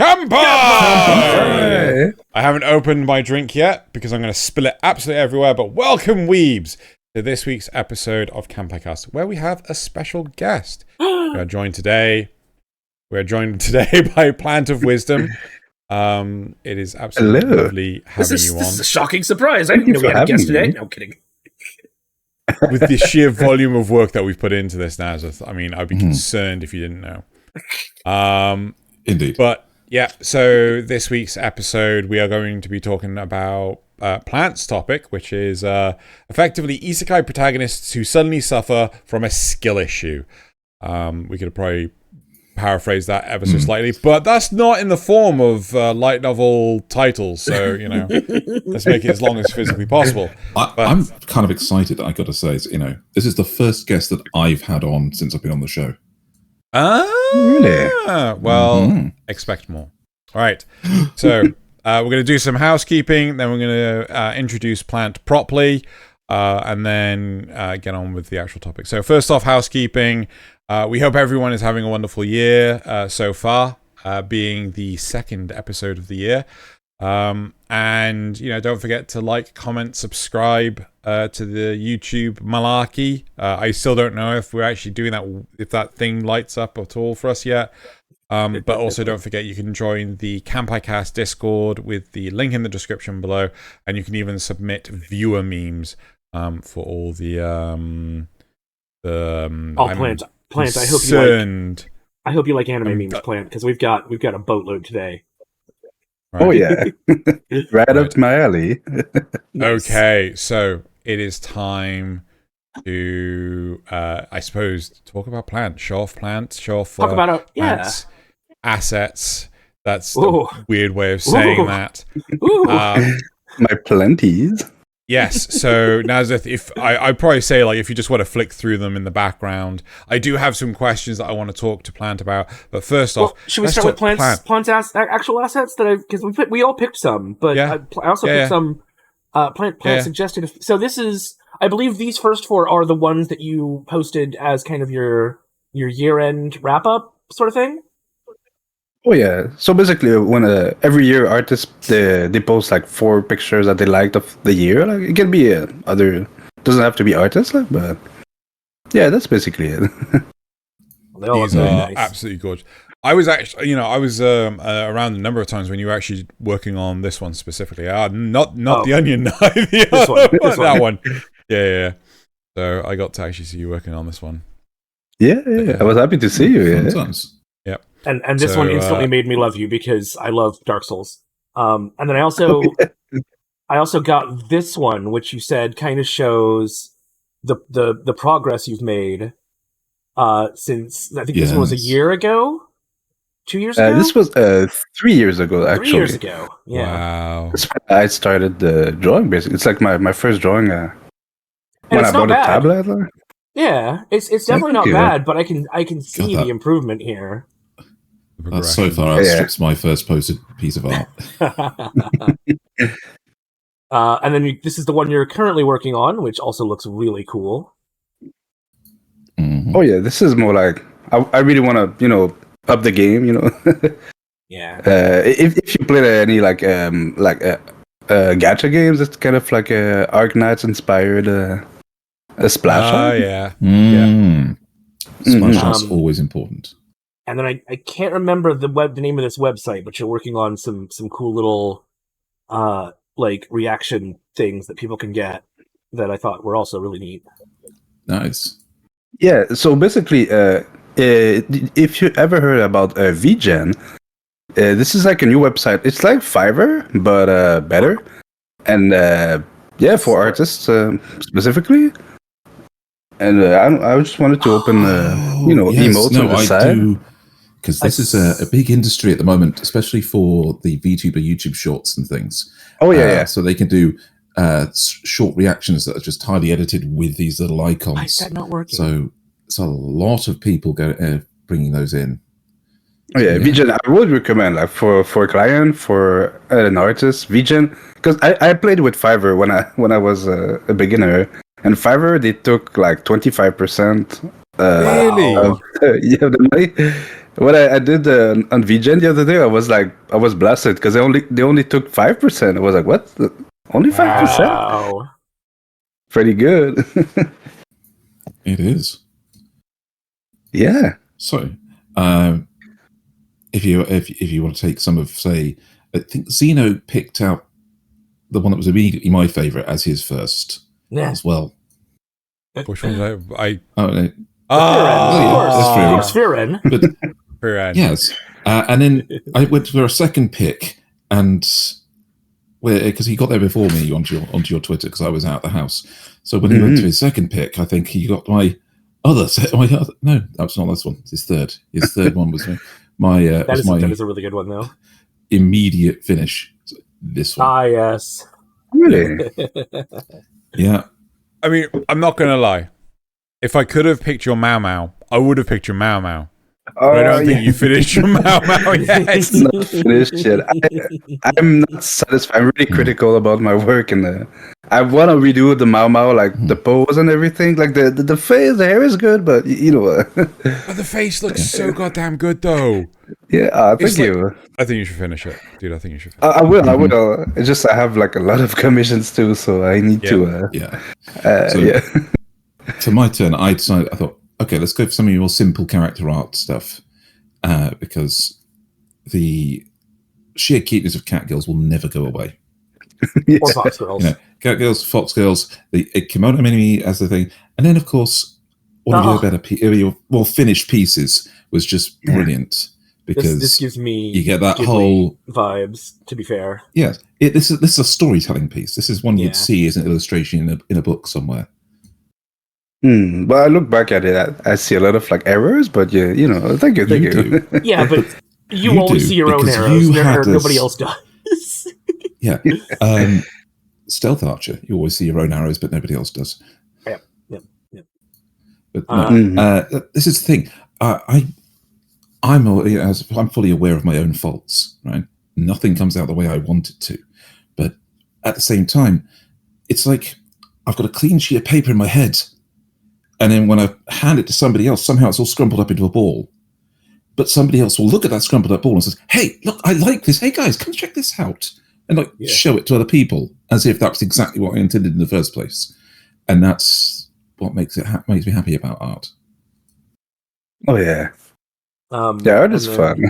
Kanpai! Kanpai! I haven't opened my drink yet because I'm going to spill it absolutely everywhere, but welcome, weebs, to this week's episode of Kanpai Cast, where we have a special guest. We are joined today by PlantOfWisdom. It is absolutely lovely having you on. This is a shocking surprise. I didn't know we had a guest today. No, I'm kidding. With the sheer volume of work that we've put into this, Nasuth, I mean, I'd be concerned if you didn't know. Indeed. But yeah, so this week's episode, we are going to be talking about Plant's topic, which is effectively Isekai'd protagonists who suddenly suffer from a skill issue. We could probably paraphrase that ever so slightly, but that's not in the form of light novel titles, so, you know, let's make it as long as physically possible. I'm kind of excited, I gotta say. This is the first guest that I've had on since I've been on the show. Really? Well, expect more. All right. So we're going to do some housekeeping, then we're going to introduce Plant properly, and then get on with the actual topic. So first off, housekeeping. We hope everyone is having a wonderful year so far, being the second episode of the year. And, you know, don't forget to like, comment, subscribe to the YouTube malarkey. I still don't know if we're actually doing that, if that thing lights up at all for us yet. But also don't forget you can join the Kanpai Cast Discord with the link in the description below, and you can even submit viewer memes for all the Plant. I hope you like anime memes, Plant, because we've got a boatload today. Right. Oh yeah, right up to my alley. Nice. Okay, so it is time to, I suppose, talk about Plant. Show off Plant. Show off Plant's assets. That's a weird way of saying that. My plenties. Yes, so Nasuth, if I'd probably say, like, if you just want to flick through them in the background, I do have some questions that I want to talk to Plant about. But first off, should we start with Plant's actual assets because we all picked some, but I also picked some. Plant suggested. So this is, I believe, these first four are the ones that you posted as kind of your year-end wrap-up sort of thing. Oh yeah. So basically, when every year artists they post like 4 pictures that they liked of the year. Like it can be other, doesn't have to be artists, like, but yeah, that's basically it. These are absolutely gorgeous. I was actually, around a number of times when you were actually working on this one specifically. Not the onion knife, that one. Yeah. So I got to actually see you working on this one. Yeah. I was happy to see you. Yeah. Yep. And this one instantly made me love you because I love Dark Souls. And then I also got this one, which you said kind of shows the progress you've made since, I think this one was a year ago, 2 years ago. This was 3 years ago, actually. 3 years ago. Yeah. Wow. I started drawing. Basically, it's like my first drawing when I bought a tablet. Yeah, it's definitely not bad, but I can see the improvement here. So far outstrips my first posted piece of art. And then this is the one you're currently working on, which also looks really cool. Mm-hmm. Oh yeah, this is more like I really want to up the game. Yeah. If you play any like gacha games, it's kind of like a Arknights inspired a splash. Yeah. Splash art's always important. And then I can't remember the name of this website, but you're working on some cool little like reaction things that people can get that I thought were also really neat. Nice. Yeah, so basically if you ever heard about VGen, this is like a new website. It's like Fiverr, but better. And for artists specifically. And I just wanted to open emotes on the side. Because this is a big industry at the moment, especially for the VTuber YouTube shorts and things. Oh, yeah. So they can do short reactions that are just highly edited with these little icons. Why is that not working? So it's a lot of people bringing those in. Oh, yeah. VGen, I would recommend for a client, for an artist, VGen. Because I played with Fiverr when I was a beginner. And Fiverr, they took like 25% really? of the money. What I did on VGen the other day, I was blasted because they only took 5%. I was like, what? Only 5%? Wow. Pretty good. It is. Yeah. So, if you want to take some of, say, I think Xeno picked out the one that was immediately my favourite as his first as well. Which one was I? Oh, no. Of course, Viren. But yes, and then I went for a second pick, and because he got there before me onto your Twitter because I was out of the house. So when he went to his second pick, I think he got no, that's not this one. His third one was my. That is a really good one, though. Immediate finish. This one. Ah, yes. Really? Yeah. I mean, I'm not gonna lie. If I could have picked your Mau Mau, I would have picked your Mau Mau. But I don't think you finished your Mau Mau yet. Not finished yet. I'm not satisfied. I'm really critical about my work, and I want to redo the Mau Mau, like the pose and everything. Like the face, the hair is good, but you know. But the face looks so goddamn good, though. Yeah, thank you. I think you should finish it, dude. I think you should finish I will. I will. It's just I have like a lot of commissions too, so I need to. Yeah. For my turn, I thought, okay, let's go for some of your more simple character art stuff, because the sheer cuteness of cat girls will never go away. Or fox girls. Cat girls, fox girls, the Kemono mini as the thing, and then of course one of your more finished pieces was just brilliant. Because this gives me you get that Ghibli whole vibes. To be fair, yes, this is a storytelling piece. This is one you'd see as an illustration in a book somewhere. But I look back at it, I see a lot of like errors. But thank you. Yeah, but you only see your own errors. Nobody else does. Yeah, Stealth Archer. You always see your own arrows, but nobody else does. Yeah. But this is the thing. I'm fully aware of my own faults, right? Nothing comes out the way I want it to. But at the same time, it's like I've got a clean sheet of paper in my head. And then when I hand it to somebody else, somehow it's all scrumpled up into a ball. But somebody else will look at that scrumpled up ball and says, hey, look, I like this. Hey, guys, come check this out. And show it to other people as if that's exactly what I intended in the first place. And that's what makes me happy about art. Oh, yeah. Art is fun.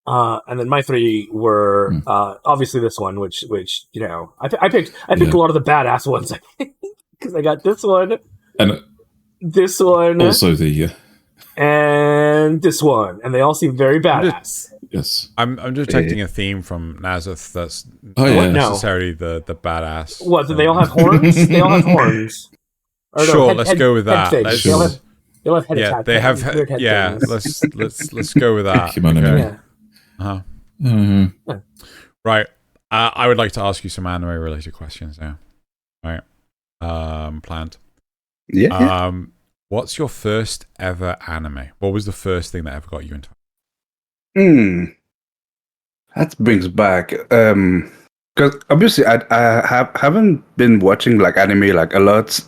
And then my three were obviously this one, which I picked a lot of the badass ones because I got this one and this one, also the and this one, and they all seem very badass. Yes, I'm detecting a theme from Nasuth that's not necessarily the badass. What? Do they all have horns? They all have horns. Sure, let's go with that. They'll have head attack. They have head let's go with that. Okay. Yeah. Right. I would like to ask you some anime related questions now. Right. Plant. Yeah. What's your first ever anime? What was the first thing that ever got you into it? That brings back because obviously I haven't been watching like anime like a lot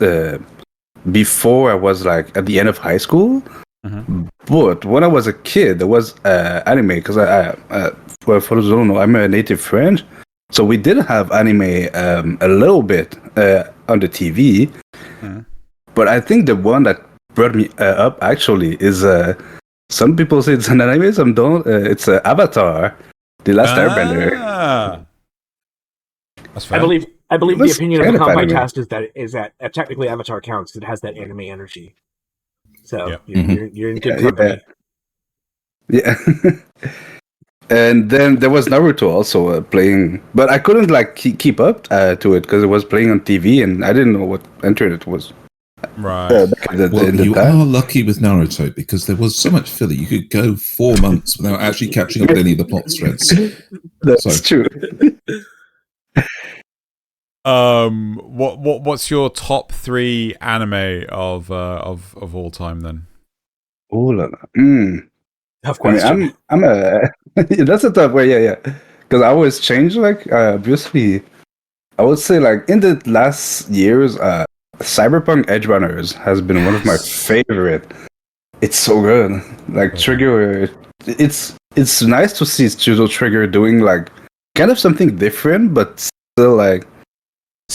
before I was like at the end of high school. But when I was a kid, there was anime because for those who don't know, I'm a native French, so we did have anime a little bit on the TV. But I think the one that brought me up actually is some people say it's an anime, some don't. It's Avatar, The Last Airbender. That's fair. I believe the opinion of the Kanpai Cast is that technically Avatar counts because it has that anime energy. So you're in good company. Yeah. And then there was Naruto also playing, but I couldn't like keep up to it because it was playing on TV and I didn't know what internet was. Right. You are lucky with Naruto because there was so much filler. You could go 4 months without actually catching up with any of the plot threads. That's true. What's your top 3 anime of all time then? Tough question. I'm a that's a tough way, yeah. Because I always change like obviously I would say like in the last years Cyberpunk Edgerunners has been one of my favorite. It's so good. Like Trigger, it's nice to see Studio Trigger doing like kind of something different, but still like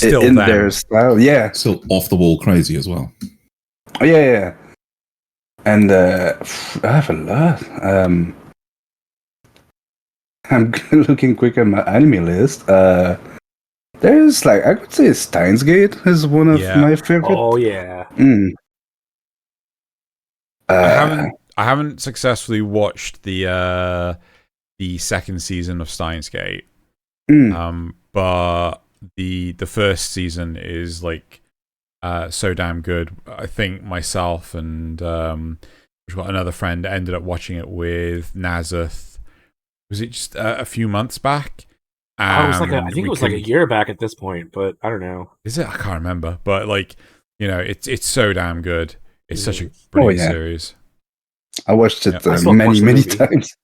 in them. their style. Yeah, Still off the wall crazy as well. yeah. And I have a lot. I'm looking quick at my anime list. There's like I would say Steins Gate is one of my favorite. Oh yeah. I haven't successfully watched the second season of Steins Gate. But the first season is like so damn good. I think myself and we've got another friend ended up watching it with Nasuth. Was it just a few months back? I think it was like a year back at this point, but I don't know. Is it? I can't remember. But like, you know, it's so damn good. It's such a brilliant series. I watched it many times.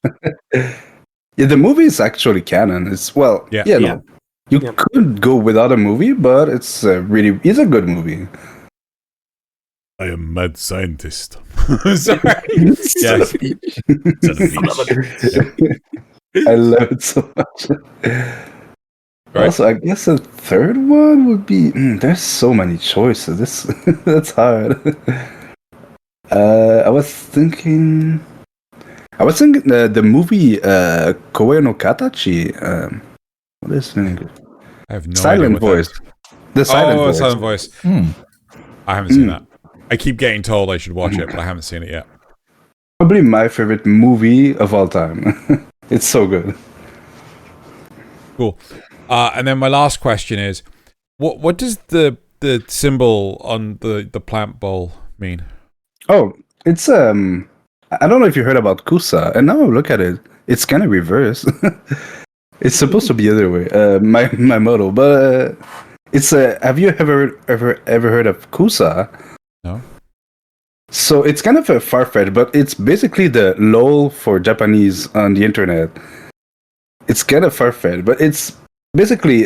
Yeah, the movie is actually canon. It's you could go without a movie, but it's a good movie. I am a mad scientist. Sorry. Yes. I love it so much. Right. Also, I guess the third one would be. There's so many choices. That's hard. I was thinking the movie Koe no Katachi. What is the name? I have no Silent idea Voice. The Silent Voice. I haven't seen that. I keep getting told I should watch it, but I haven't seen it yet. Probably my favorite movie of all time. It's so good. Cool. And then my last question is, what does the symbol on the plant bowl mean? Oh, it's I don't know if you heard about Kusa, and now I look at it, it's kind of reverse. It's supposed to be the other way. My motto, but it's have you ever heard of Kusa? No. So it's kind of a far-fetched, but it's basically the LOL for Japanese on the internet. It's kind of far-fetched, but it's basically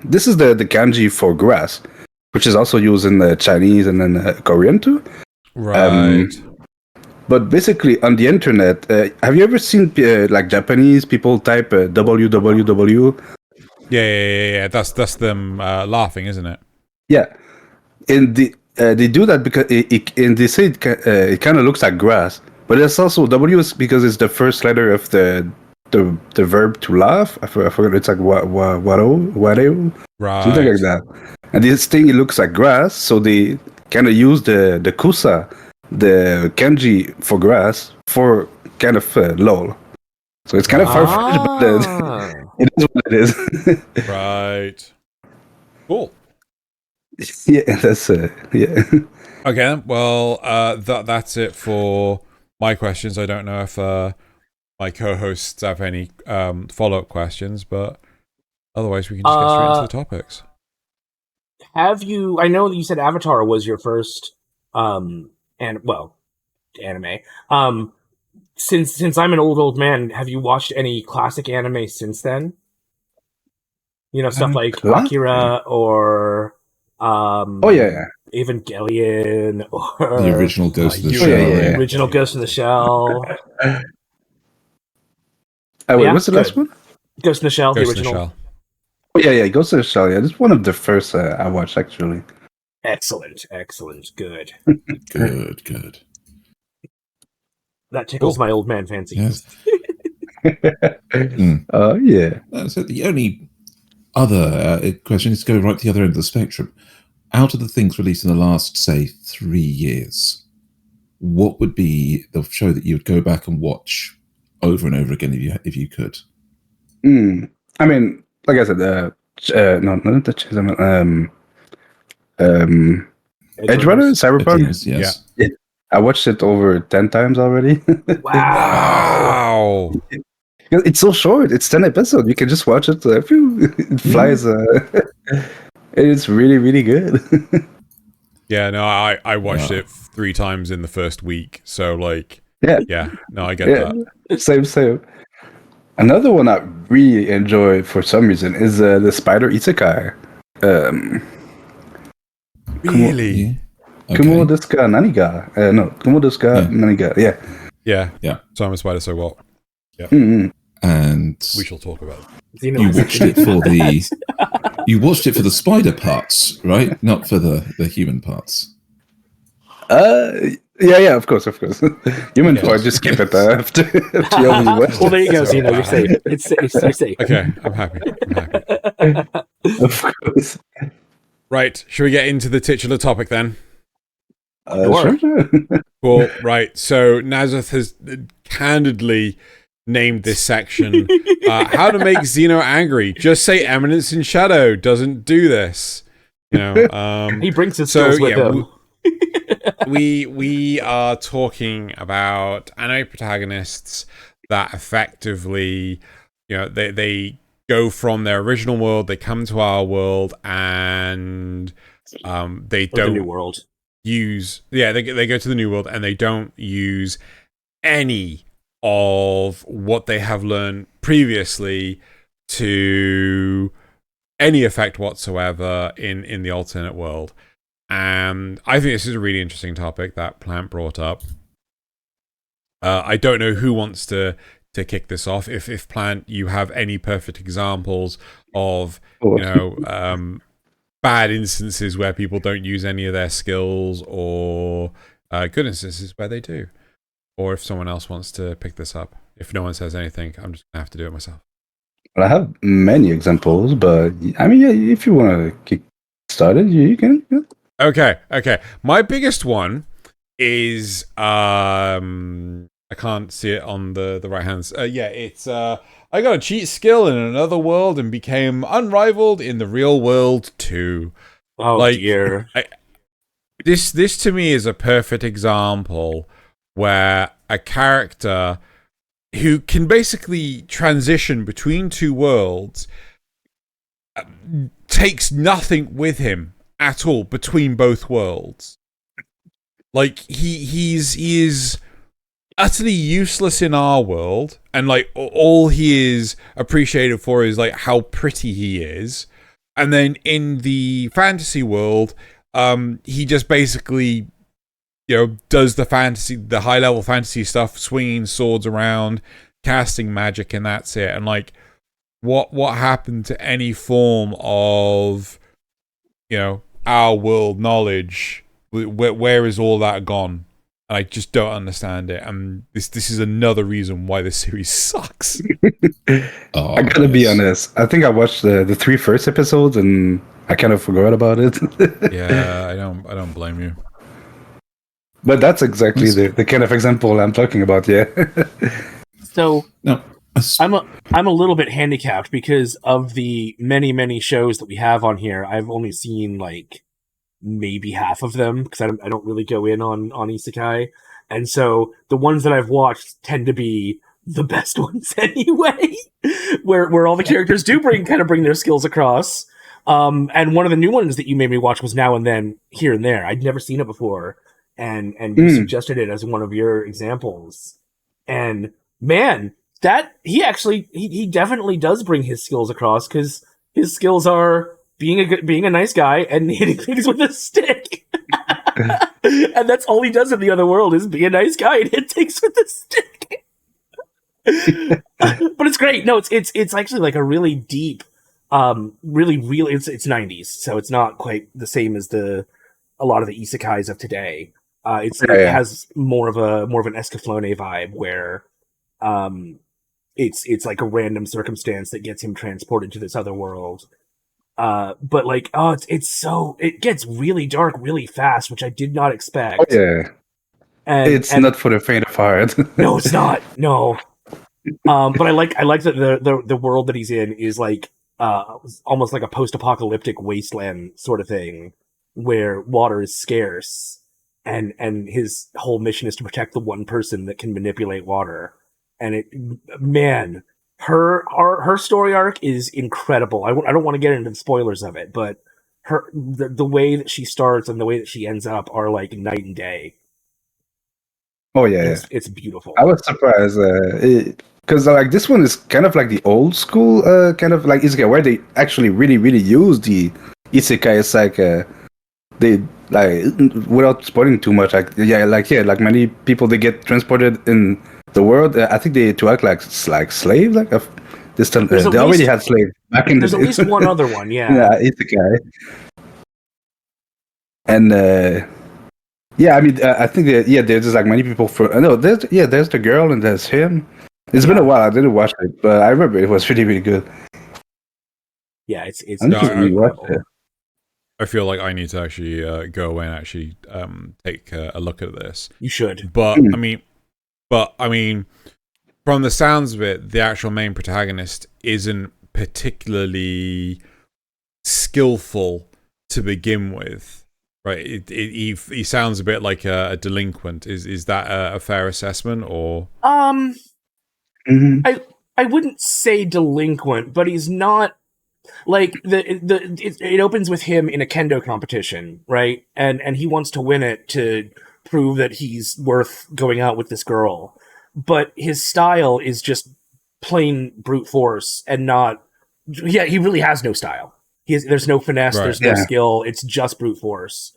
this is the kanji for grass, which is also used in the Chinese and then Korean too. Right. But basically on the internet, have you ever seen like Japanese people type www? Yeah. That's them laughing, isn't it? Yeah. They do that because they say it kind of looks like grass, but it's also W is because it's the first letter of the verb to laugh. I forgot. It's like wado, right, something like that. And this thing, it looks like grass, so they kind of use the kusa, the kanji for grass, for kind of lol. So it's kind of far-fetched, but it is what it is. Right. Cool. Yeah, that's yeah. Okay, well, that's it for my questions. I don't know if my co-hosts have any follow-up questions, but otherwise we can just get straight into the topics. Have you? I know that you said Avatar was your first anime. Since I'm an old man, have you watched any classic anime since then? You know, stuff like Akira or Evangelion or the original Ghost of the Shell. The original Ghost of the Shell. What's the last one? Ghost in the Shell, Ghost the original. In the Shell. Oh yeah, Ghost of the Shell. Yeah, this is one of the first I watched actually. Excellent, good. Good. That tickles my old man fancy. Yes. Yeah. So the only other question is to go right to the other end of the spectrum. Out of the things released in the last, say, 3 years, what would be the show that you would go back and watch over and over again if you could? I mean, like I said, not the Edgerunners, Cyberpunk. Edgerunners, yes. Yeah. I watched it over 10 times already. Wow. It's so short. It's 10 episodes. You can just watch it. It flies. It's really, really good. Yeah, no, I watched it 3 times in the first week. So, like, yeah, no, I get that. Same. Another one I really enjoy for some reason is the Spider Isekai. Really? Kumo desu ka nani ga? No, Kumo desu ka nani ga? Yeah. So I'm a spider, so what? Yeah. And we shall talk about it. You watched it for the spider parts, right? Not for the human parts. Yeah, of course. Human part, just skip it after you already watched well, there you go, Xeno, you're safe. You're safe. Okay, I'm happy. Of course. Right, should we get into the titular topic then? Sure. Cool, right. So Nasuth has candidly named this section how to make Xeno angry. Just say Eminence in Shadow doesn't do this. He brings his skills with him. We are talking about anime protagonists that effectively, they go from their original world, they come to our world, and they don't the new world. They go to the new world and they don't use any of what they have learned previously to any effect whatsoever in the alternate world. And I think this is a really interesting topic that Plant brought up. I don't know who wants to kick this off. If Plant, you have any perfect examples of bad instances where people don't use any of their skills, or good instances where they do. Or if someone else wants to pick this up. If no one says anything, I'm just going to have to do it myself. Well, I have many examples, but I mean, if you want to kick started, you can. Yeah. Okay. My biggest one is I can't see it on the right hand. It's I got a cheat skill in another world and became unrivaled in the real world too. Oh dear. This to me is a perfect example where a character who can basically transition between two worlds takes nothing with him at all between both worlds. Like he is utterly useless in our world, and like all he is appreciated for is like how pretty he is, and then in the fantasy world, he just basically does the high level fantasy stuff, swinging swords around, casting magic, and that's it. And like what happened to any form of our world knowledge? Where is all that gone? And I just don't understand it. And this is another reason why this series sucks. I gotta be honest. I think I watched the 3 first episodes and I kind of forgot about it. Yeah, I don't blame you. But that's exactly the kind of example I'm talking about. Yeah. So no, I'm a little bit handicapped because of the many shows that we have on here. I've only seen like maybe half of them because I don't really go in on Isekai, and so the ones that I've watched tend to be the best ones anyway, where all the characters do bring their skills across. And one of the new ones that you made me watch was Now and Then, Here and There. I'd never seen it before, and you suggested it as one of your examples. And man, that he definitely does bring his skills across, because his skills are being a nice guy and hitting things with a stick. And that's all he does in the other world, is be a nice guy and hit things with a stick. But it's great. No, it's actually like a really deep, really it's 90s, so it's not quite the same as a lot of the isekais of today. It has more of an Escaflowne vibe where it's like a random circumstance that gets him transported to this other world. But like, it gets really dark really fast, which I did not expect. Oh, yeah. And it's not for the faint of heart. No, it's not. No. But I like that the world that he's in is like almost like a post-apocalyptic wasteland sort of thing, where water is scarce, and his whole mission is to protect the one person that can manipulate water. And her story arc is incredible. I don't want to get into the spoilers of it, but the way that she starts and the way that she ends up are like night and day. Oh yeah, it's beautiful. I was surprised because like this one is kind of like the old school kind of like isekai, where they actually really use the isekai. It's like like without spoiling too much, like many people they get transported in the world. I think they to act like slaves. Like they already had slaves back in the day. There's at least one other one, yeah. Yeah, Isekai. And I mean, I think there's just like many people there's the girl and there's him. It's been a while. I didn't watch it, but I remember it was really, really good. Yeah, it's I feel like I need to actually go away and actually take a look at this. You should. But I mean, from the sounds of it, the actual main protagonist isn't particularly skillful to begin with, right? He sounds a bit like a delinquent. Is that a fair assessment, or? I wouldn't say delinquent, but he's not. Like it opens with him in a kendo competition, right? And he wants to win it to prove that he's worth going out with this girl. But his style is just plain brute force and not. Yeah, he really has no style. There's no finesse. Right. There's no skill. It's just brute force.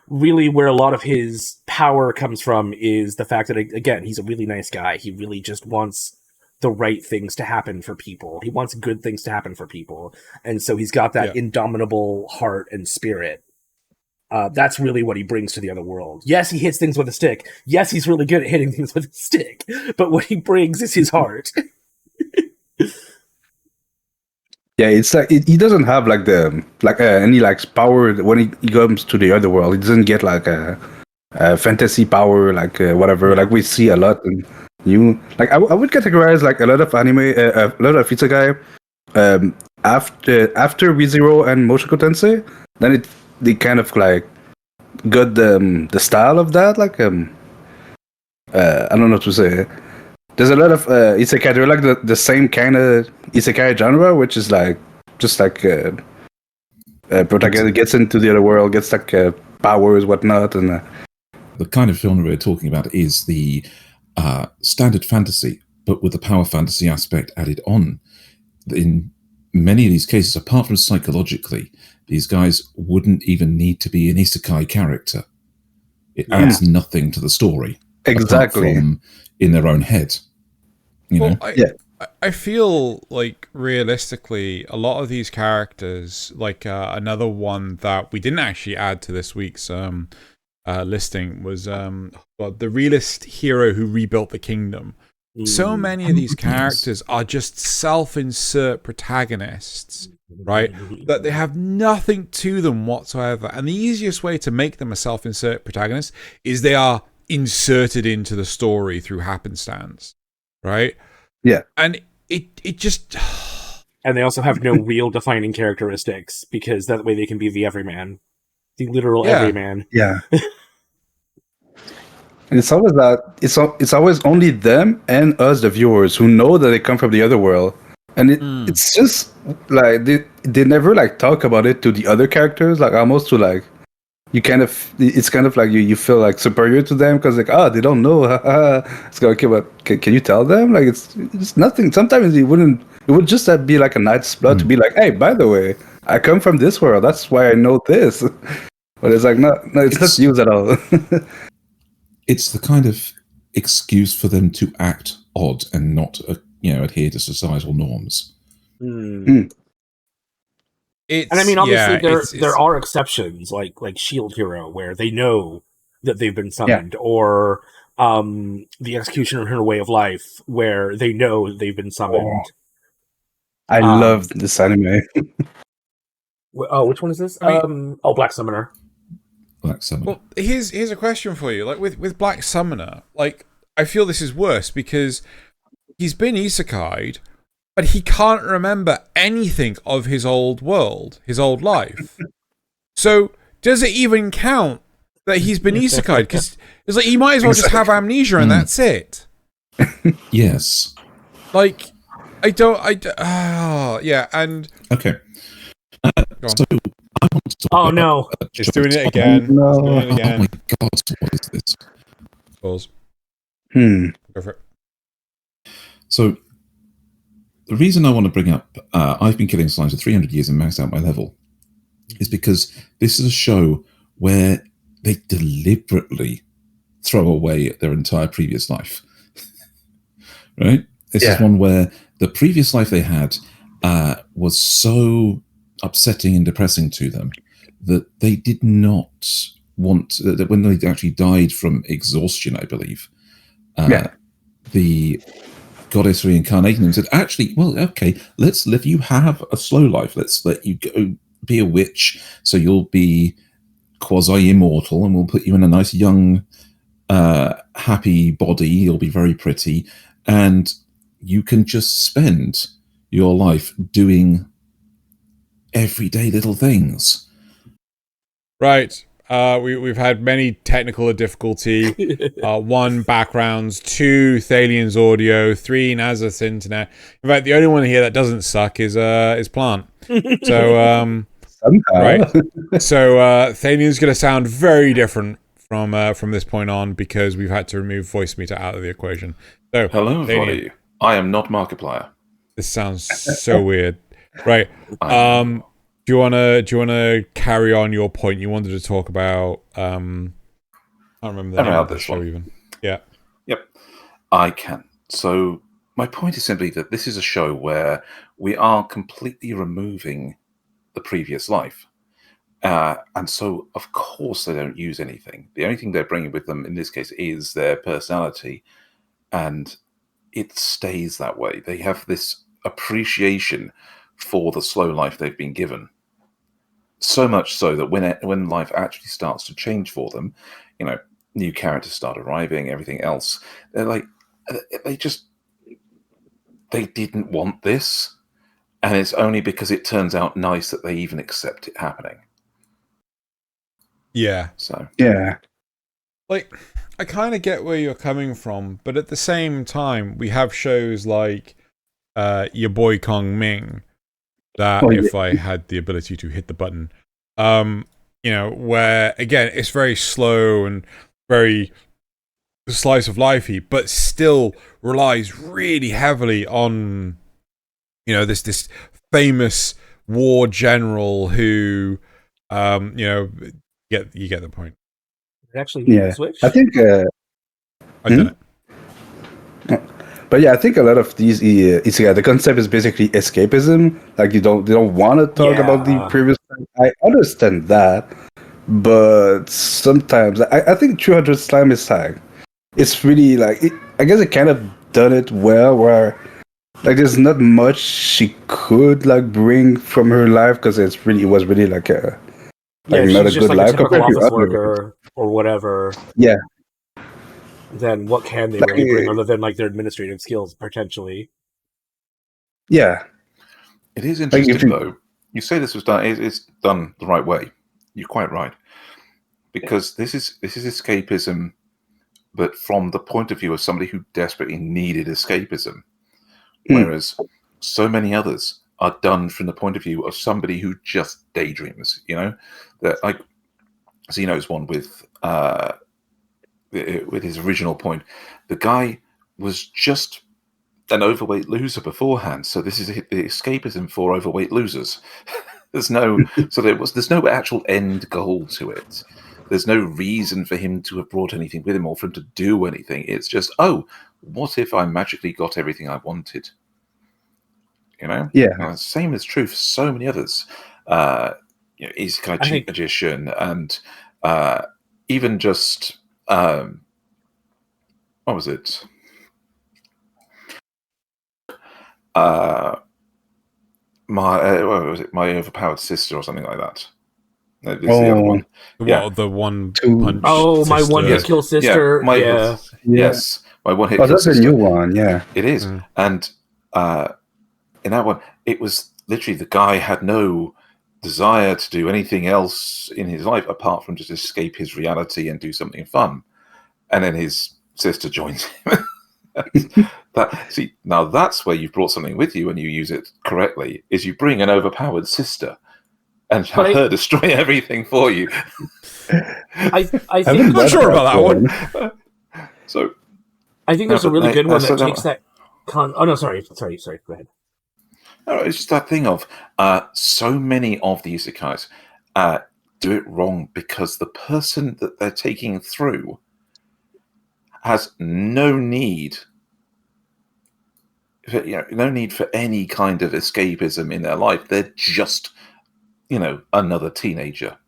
Really, where a lot of his power comes from is the fact that, again, he's a really nice guy. He really just wants the right things to happen for people. He wants good things to happen for people. And so he's got that indomitable heart and spirit. That's really what he brings to the other world. Yes, he hits things with a stick. Yes, he's really good at hitting things with a stick. But what he brings is his heart. Yeah, it's like he doesn't have like any like power when he comes to the other world. He doesn't get like a fantasy power, like whatever. Like we see a lot in I would categorize like a lot of anime, a lot of isekai after ReZero and Mushoku Tensei. Then they kind of like got the style of that. Like I don't know what to say. There's a lot of isekai. They're like the same kind of isekai genre, which is like just like protagonist gets into the other world, gets like powers, whatnot, and the kind of genre we're talking about is the standard fantasy, but with the power fantasy aspect added on. In many of these cases, apart from psychologically, these guys wouldn't even need to be an isekai character. It adds nothing to the story. Exactly. Apart from in their own head. I feel like realistically, a lot of these characters, like another one that we didn't actually add to this week's listing was the realist hero who rebuilt the kingdom. So many of these characters are just self-insert protagonists, right? That they have nothing to them whatsoever. And the easiest way to make them a self-insert protagonist is they are inserted into the story through happenstance, right? Yeah. And it just... And they also have no real defining characteristics, because that way they can be the everyman. The literal everyman. Yeah. And it's always that it's always only them and us, the viewers, who know that they come from the other world, and it's just like they never like talk about it to the other characters, like almost to like it's kind of like you feel like superior to them because like they don't know. It's like, okay, but can you tell them? Like it's nothing. Sometimes it would just be like a nice plot to be like, hey, by the way, I come from this world. That's why I know this. But it's like no, it's not used at all. It's the kind of excuse for them to act odd and not, adhere to societal norms. And I mean, obviously, there are exceptions, like Shield Hero, where they know that they've been summoned, or the Executioner in Her Way of Life, where they know they've been summoned. I love this anime. Which one is this? Black Summoner. Black Summoner. Well, here's a question for you. Like with Black Summoner, like I feel this is worse because he's been isekai'd, but he can't remember anything of his old world, his old life. So does it even count that he's been isekai'd? Because it's like he might as well just have amnesia and that's it. Yes. Like yeah, and okay. So I want to talk about, no, it's doing it again. No. Oh my god, what is this? Pause. Go for it. So the reason I want to bring up I've been killing slimes for 300 years and maxed out my level is because this is a show where they deliberately throw away their entire previous life. Right? This is one where the previous life they had was so upsetting and depressing to them that they did not want, that when they actually died from exhaustion, I believe, the goddess reincarnated and said, actually, well, okay, let's let you have a slow life. Let's let you go be a witch, so you'll be quasi-immortal, and we'll put you in a nice young, happy body. You'll be very pretty, and you can just spend your life doing everyday little things. Right. We've had many technical difficulty. 1, backgrounds. 2, Thaylien's audio. 3, Nasuth's internet. In fact, the only one here that doesn't suck is Plant. So right. So Thaylion's going to sound very different from this point on because we've had to remove voice meter out of the equation. So hello, everybody. I am not Markiplier. This sounds so weird. Right. Do you wanna carry on your point? You wanted to talk about I don't remember the name of the show even. Yeah. Yep. I can. So my point is simply that this is a show where we are completely removing the previous life. And so of course they don't use anything. The only thing they're bringing with them in this case is their personality, and it stays that way. They have this appreciation for the slow life they've been given. So much so that when life actually starts to change for them, you know, new characters start arriving, everything else, they're like, they didn't want this, and it's only because it turns out nice that they even accept it happening. Yeah. So yeah, like I kind of get where you're coming from, but at the same time, we have shows like your Boy Kongming. That if I had the ability to hit the button, you know, where again it's very slow and very slice of lifey, but still relies really heavily on, you know, this famous war general who, you know, you get the point. Actually, switch. I think I've done it. But yeah, I think a lot of these the concept is basically escapism. Like they don't want to talk about the previous time. I understand that, but sometimes I think 200 Slime is like, it's really like I guess it kind of done it well, where like there's not much she could like bring from her life because it was really like a not a she's good just life like a typical compared to office other worker or whatever. Yeah. Then what can they really bring other than like their administrative skills potentially? Yeah, it is interesting though. You say this was done; it's done the right way. You're quite right, because this is escapism, but from the point of view of somebody who desperately needed escapism, whereas so many others are done from the point of view of somebody who just daydreams. You know, that like Xeno's one with his original point, the guy was just an overweight loser beforehand. So this is the escapism for overweight losers. There's no actual end goal to it. There's no reason for him to have brought anything with him or for him to do anything. It's just, oh, what if I magically got everything I wanted? You know? Yeah. Now, the same is true for so many others. Isekai'd Cheat Magician, and even just what was it? My overpowered sister or something like that. This is the other one. The one punch. Oh, my sister. one hit kill sister. Yes, my one hit. Oh, that's a new one. Yeah, it is. And in that one, it was literally the guy had no desire to do anything else in his life apart from just escape his reality and do something fun. And then his sister joins him. Now that's where you've brought something with you and you use it correctly, is you bring an overpowered sister and have her destroy everything for you. I think I'm not sure about that one. So I think there's a really good one that takes that oh no, sorry, go ahead. No, it's just that thing of so many of the isekais do it wrong because the person that they're taking through has no need for any kind of escapism in their life. They're just, another teenager.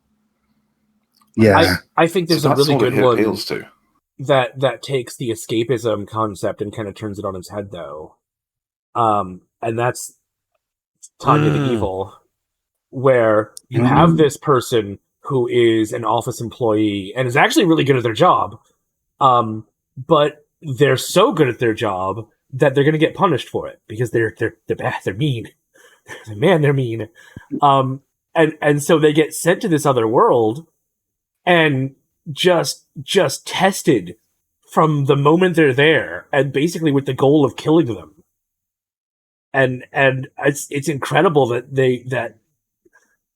Yeah. I think there's a really good one appeals to. that takes the escapism concept and kind of turns it on its head, though. And that's Tanya the Evil, where you have this person who is an office employee and is actually really good at their job, but they're so good at their job that they're going to get punished for it because they're bad, they're mean. Man, they're mean. And so they get sent to this other world and just tested from the moment they're there, and basically with the goal of killing them. And it's incredible that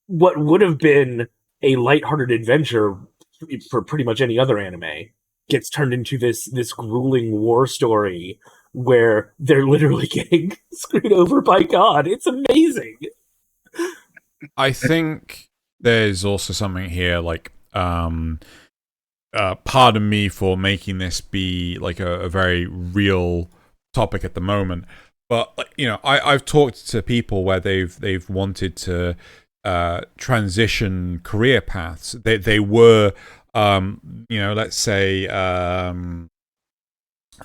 what would have been a lighthearted adventure for pretty much any other anime gets turned into this grueling war story where they're literally getting screwed over by God. It's amazing. I think there's also something here, like, pardon me for making this be like a very real topic at the moment, but I've talked to people where they've wanted to transition career paths. They were let's say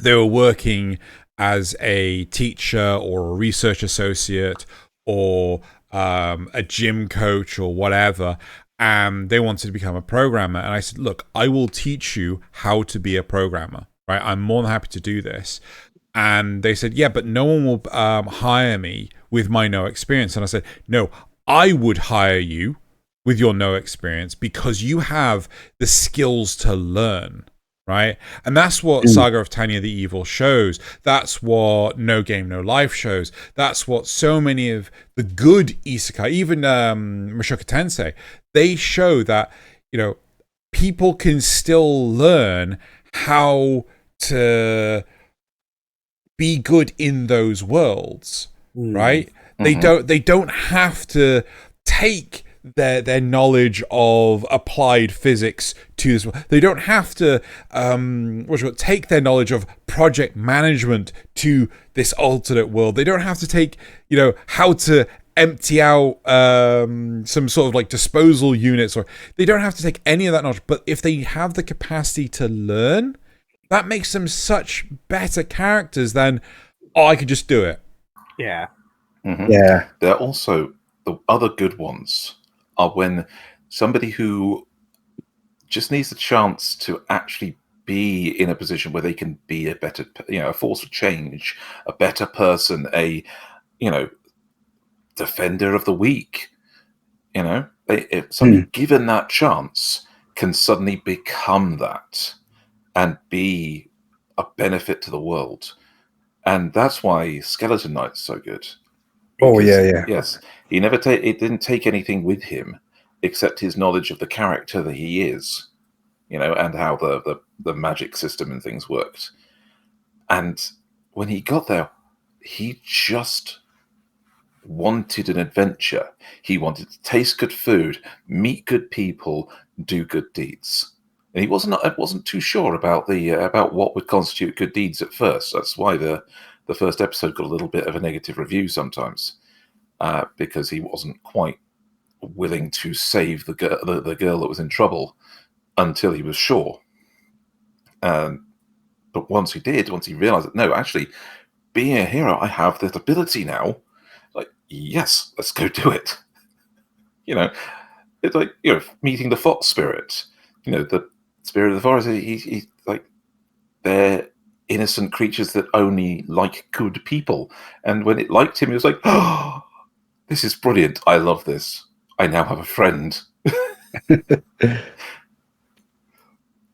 they were working as a teacher or a research associate or a gym coach or whatever, and they wanted to become a programmer. And I said, look, I will teach you how to be a programmer, right? I'm more than happy to do this. And they said, yeah, but no one will hire me with my no experience. And I said, no, I would hire you with your no experience because you have the skills to learn, right? And that's what Saga of Tanya the Evil shows. That's what No Game No Life shows. That's what so many of the good isekai, even Mushoku Tensei, they show that people can still learn how to be good in those worlds, right? Mm-hmm. They don't have to take their knowledge of applied physics to this. They don't have to take their knowledge of project management to this alternate world. They don't have to take how to empty out some sort of like disposal units, or they don't have to take any of that knowledge. But if they have the capacity to learn, that makes them such better characters than, I could just do it. Yeah. Mm-hmm. Yeah. They're also, the other good ones are when somebody who just needs a chance to actually be in a position where they can be a better, a force of change, a better person, a, defender of the weak. If somebody given that chance can suddenly become that and be a benefit to the world. And that's why Skeleton Knight's so good. Because, yes, he it didn't take anything with him except his knowledge of the character that he is, and how the magic system and things worked. And when he got there, he just wanted an adventure. He wanted to taste good food, meet good people, do good deeds. And he wasn't too sure about about what would constitute good deeds at first. That's why the first episode got a little bit of a negative review sometimes, because he wasn't quite willing to save the girl that was in trouble until he was sure. But once he realized that, no, actually, being a hero, I have that ability now. Like, yes, let's go do it. It's like, meeting the fox spirit, the spirit of the forest. He's like, they're innocent creatures that only like good people. And when it liked him, it was like, oh, this is brilliant. I love this. I now have a friend.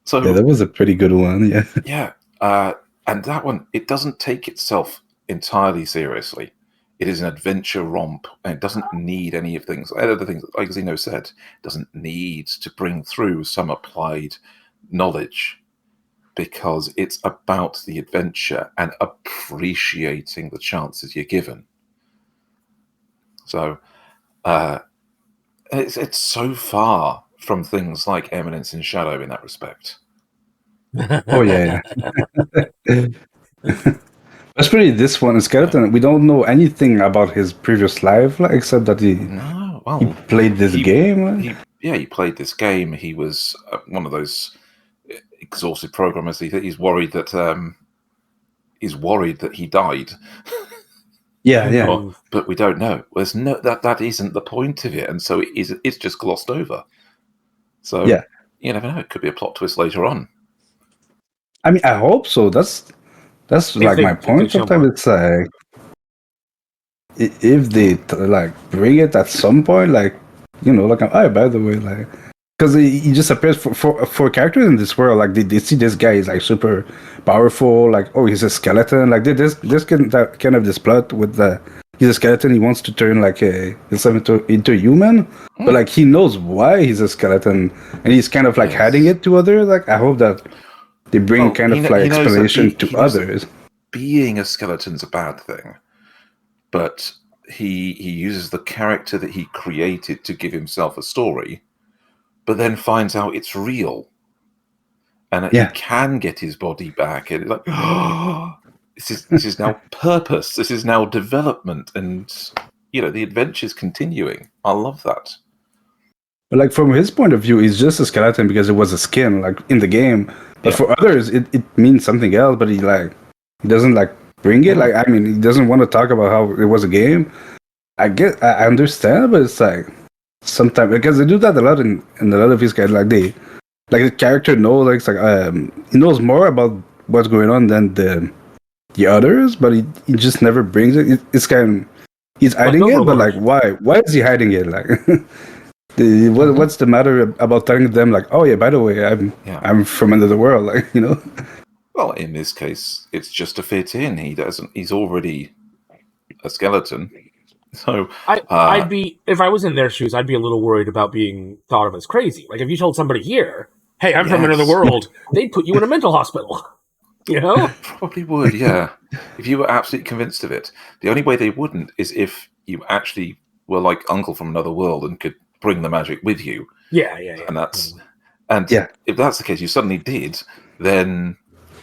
So yeah, that was a pretty good one. Yeah. Yeah. And that one, it doesn't take itself entirely seriously. It is an adventure romp, and it doesn't need any of things. Other things, like Xeno said, it doesn't need to bring through some applied knowledge, because it's about the adventure and appreciating the chances you're given. So it's so far from things like Eminence and Shadow in that respect. Oh yeah. Especially this one, Skeleton. We don't know anything about his previous life, like, except that he played this game. He played this game. He was one of those exhausted programmers. He's worried that he died. Yeah. But we don't know. There's no that isn't the point of it, and so it's just glossed over. So you never know. It could be a plot twist later on. I mean, I hope so. That's like my point. Sometimes it's like if they like bring it at some point, like, you know, like, oh, by the way, like, because he just appears for characters in this world, like they see this guy is like super powerful, like, oh, he's a skeleton, like there's kind of this plot with he's a skeleton, he wants to turn like himself into a human, but like he knows why he's a skeleton, and he's kind of like hiding it to others. Like, I hope that they bring explanation to others. Being a skeleton's a bad thing, but he uses the character that he created to give himself a story, but then finds out it's real, and he can get his body back, and like, this is now purpose, this is now development, and you know, the adventure's continuing. I love that. But like, from his point of view, he's just a skeleton because it was a skin, like in the game. But for others, it means something else. But he doesn't like bring it. Like, I mean, he doesn't want to talk about how it was a game. I understand, but it's like sometimes, because they do that a lot in a lot of his guys. Like the character knows, he knows more about what's going on than the others, but he just never brings it. It's kind of, he's hiding it, but like, why? Why is he hiding it? Like. What's the matter about telling them, like, oh yeah, by the way, I'm from another world, like, you know? Well, in this case, it's just to fit in. He's already a skeleton. So I'd be, if I was in their shoes, I'd be a little worried about being thought of as crazy. Like, if you told somebody here, hey, I'm from another world, they'd put you in a mental hospital. You know? Probably would, yeah. If you were absolutely convinced of it. The only way they wouldn't is if you actually were like Uncle from another world and could bring the magic with you. Yeah. And if that's the case, you suddenly did, then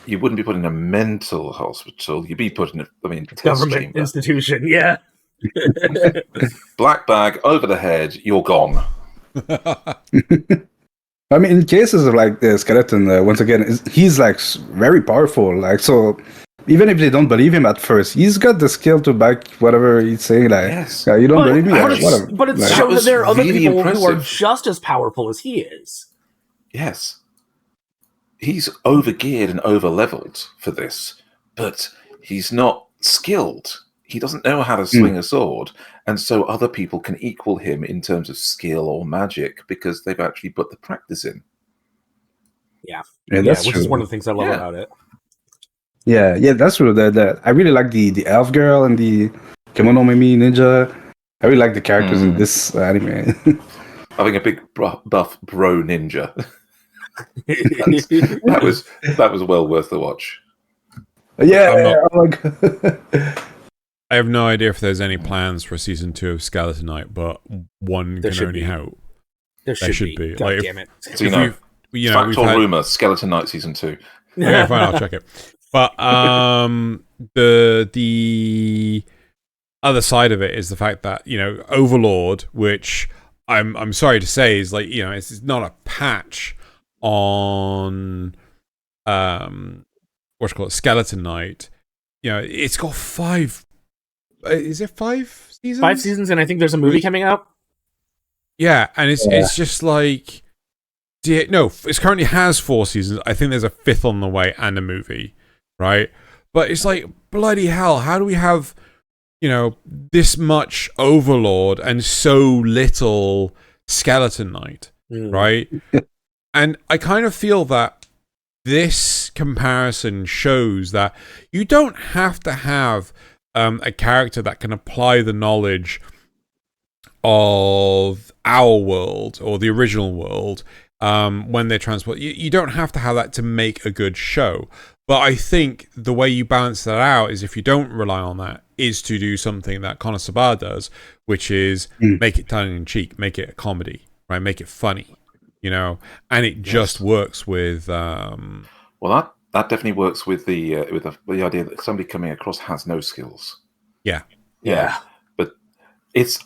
you wouldn't be put in a mental hospital. You'd be put in a government institution. Yeah. Black bag over the head. You're gone. I mean, in cases of like the skeleton, once again, he's like very powerful. Like, so even if they don't believe him at first, he's got the skill to back whatever he's saying. Like, you don't believe me? Whatever. But it's shown that there are other people who are just as powerful as he is. Yes. He's overgeared and overleveled for this, but he's not skilled. He doesn't know how to swing a sword, and so other people can equal him in terms of skill or magic because they've actually put the practice in. Yeah, which is one of the things I love about it. Yeah, that's true. I really like the elf girl and the Kemono Mimi ninja. I really like the characters in this anime. Having a big buff bro ninja. that was well worth the watch. I have no idea if there's any plans for season 2 of Skeleton Knight, but one can only hope. There should be. God damn it! So fact or rumor? Skeleton Knight season 2. Okay, fine. I'll check it. But the other side of it is the fact that, you know, Overlord, which I'm sorry to say is like, you know, it's not a patch on Skeleton Knight. You know, it's got 5. Is it 5 seasons? 5 seasons, and I think there's a movie coming out. Yeah, and it's just like, it currently has 4 seasons. I think there's a 5th on the way and a movie, right? But it's like, bloody hell, how do we have, you know, this much Overlord and so little Skeleton Knight, right? And I kind of feel that this comparison shows that you don't have to have a character that can apply the knowledge of our world or the original world when they're transported. You don't have to have that to make a good show. But I think the way you balance that out is, if you don't rely on that, is to do something that KonoSuba does, which is make it tongue-in-cheek, make it a comedy, right? Make it funny. and it just works with. Well, that definitely works with the idea that somebody coming across has no skills. Yeah. But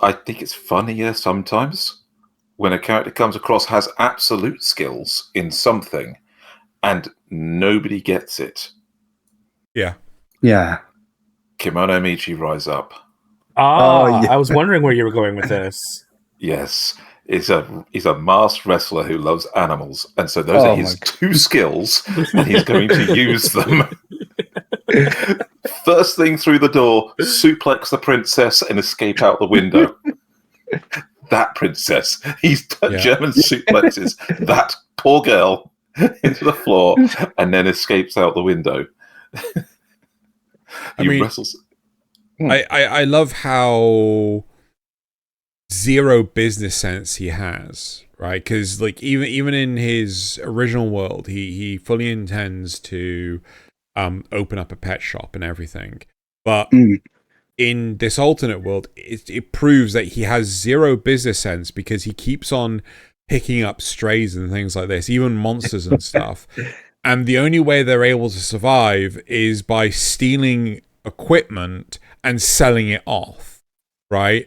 I think it's funnier sometimes when a character comes across has absolute skills in something, and nobody gets it. Yeah. Kemono Michi Rise Up. I was wondering where you were going with this. Yes. He's a masked wrestler who loves animals, and so those are his two skills, and he's going to use them. First thing through the door, suplex the princess and escape out the window. That princess. He's done German suplexes that poor girl into the floor and then escapes out the window. Wrestles. I love how zero business sense he has, right? Because like even in his original world, he fully intends to open up a pet shop and everything, but in this alternate world, it proves that he has zero business sense because he keeps on picking up strays and things like this, even monsters and stuff. And the only way they're able to survive is by stealing equipment and selling it off, right?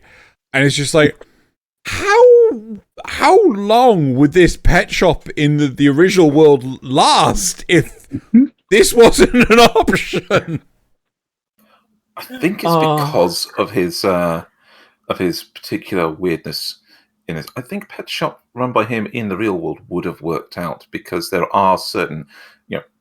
And it's just like, how long would this pet shop in the original world last if this wasn't an option? I think it's because of his particular weirdness in it. I think pet shop run by him in the real world would have worked out because there are certain,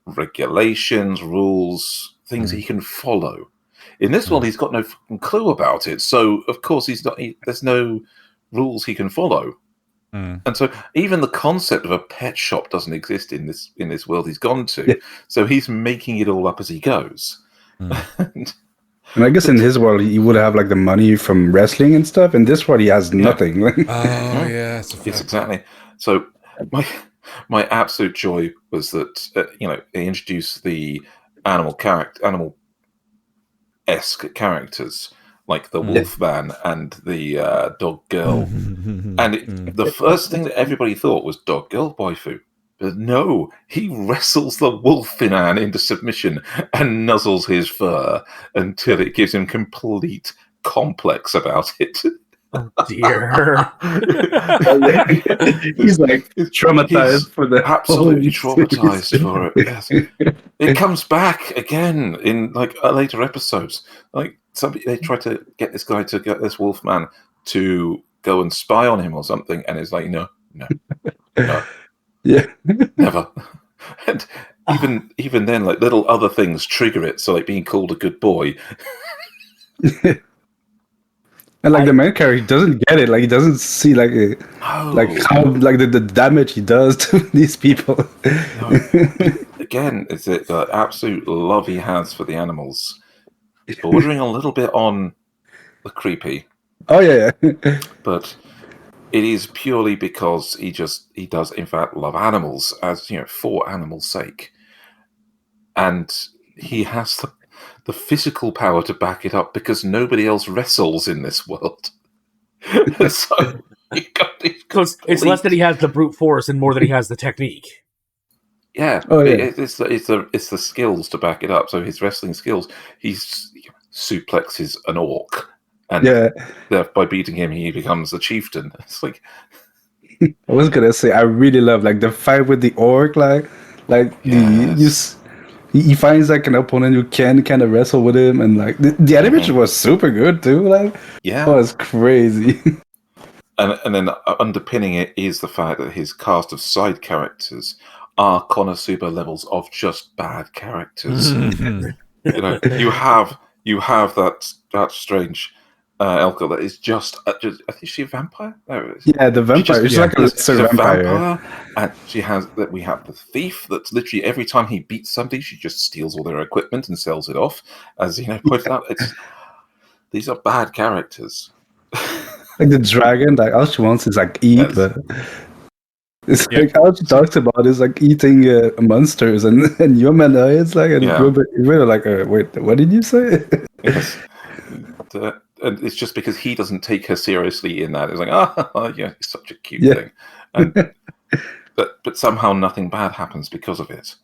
regulations, rules, things he can follow. In this world, he's got no fucking clue about it. So of course there's no rules he can follow. And so even the concept of a pet shop doesn't exist in this world he's gone to. Yeah. So he's making it all up as he goes. And I guess in his world, he would have like the money from wrestling and stuff. In this world, he has nothing. Yes, exactly. So my absolute joy was that they introduced the animal-esque characters like the Wolfman and the Dog Girl, and the first thing that everybody thought was Dog Girl waifu. But no, he wrestles the Wolfman into submission and nuzzles his fur until it gives him complete complex about it. Oh dear. He's like traumatized for the absolutely traumatized for it. Yes. It comes back again in like later episodes. Like they try to get this guy to get this Wolfman to go and spy on him or something, and it's like no. Yeah, never. And even then, like little other things trigger it. So like being called a good boy. And like the main character doesn't get it. Like he doesn't see like how like the damage he does to these people. Again, it's the absolute love he has for the animals, bordering a little bit on the creepy. Oh yeah. But it is purely because he does in fact love animals, as for animals' sake, and he has the physical power to back it up because nobody else wrestles in this world. So because it's less that he has the brute force and more that he has the technique. Yeah, it's the skills to back it up. So his wrestling skills, he suplexes an orc. And by beating him, he becomes the chieftain. It's like I was gonna say, I really love like the fight with the orc. He finds like an opponent who can kind of wrestle with him, and like the animation was super good too. Like, it was crazy. And then underpinning it is the fact that his cast of side characters are KonoSuba levels of just bad characters. You have that strange. Elka that is just I think she's a vampire. Yeah, the vampire. She's like a vampire. And she has that. We have the thief. That's literally every time he beats somebody, she just steals all their equipment and sells it off. As pointed out, these are bad characters. Like the dragon, like all she wants is like eat, but it's like all she talks about is like eating monsters and humanoids. Like and we're like, wait, what did you say? Yes. And it's just because he doesn't take her seriously in that. It's like, it's such a cute thing. And but somehow nothing bad happens because of it.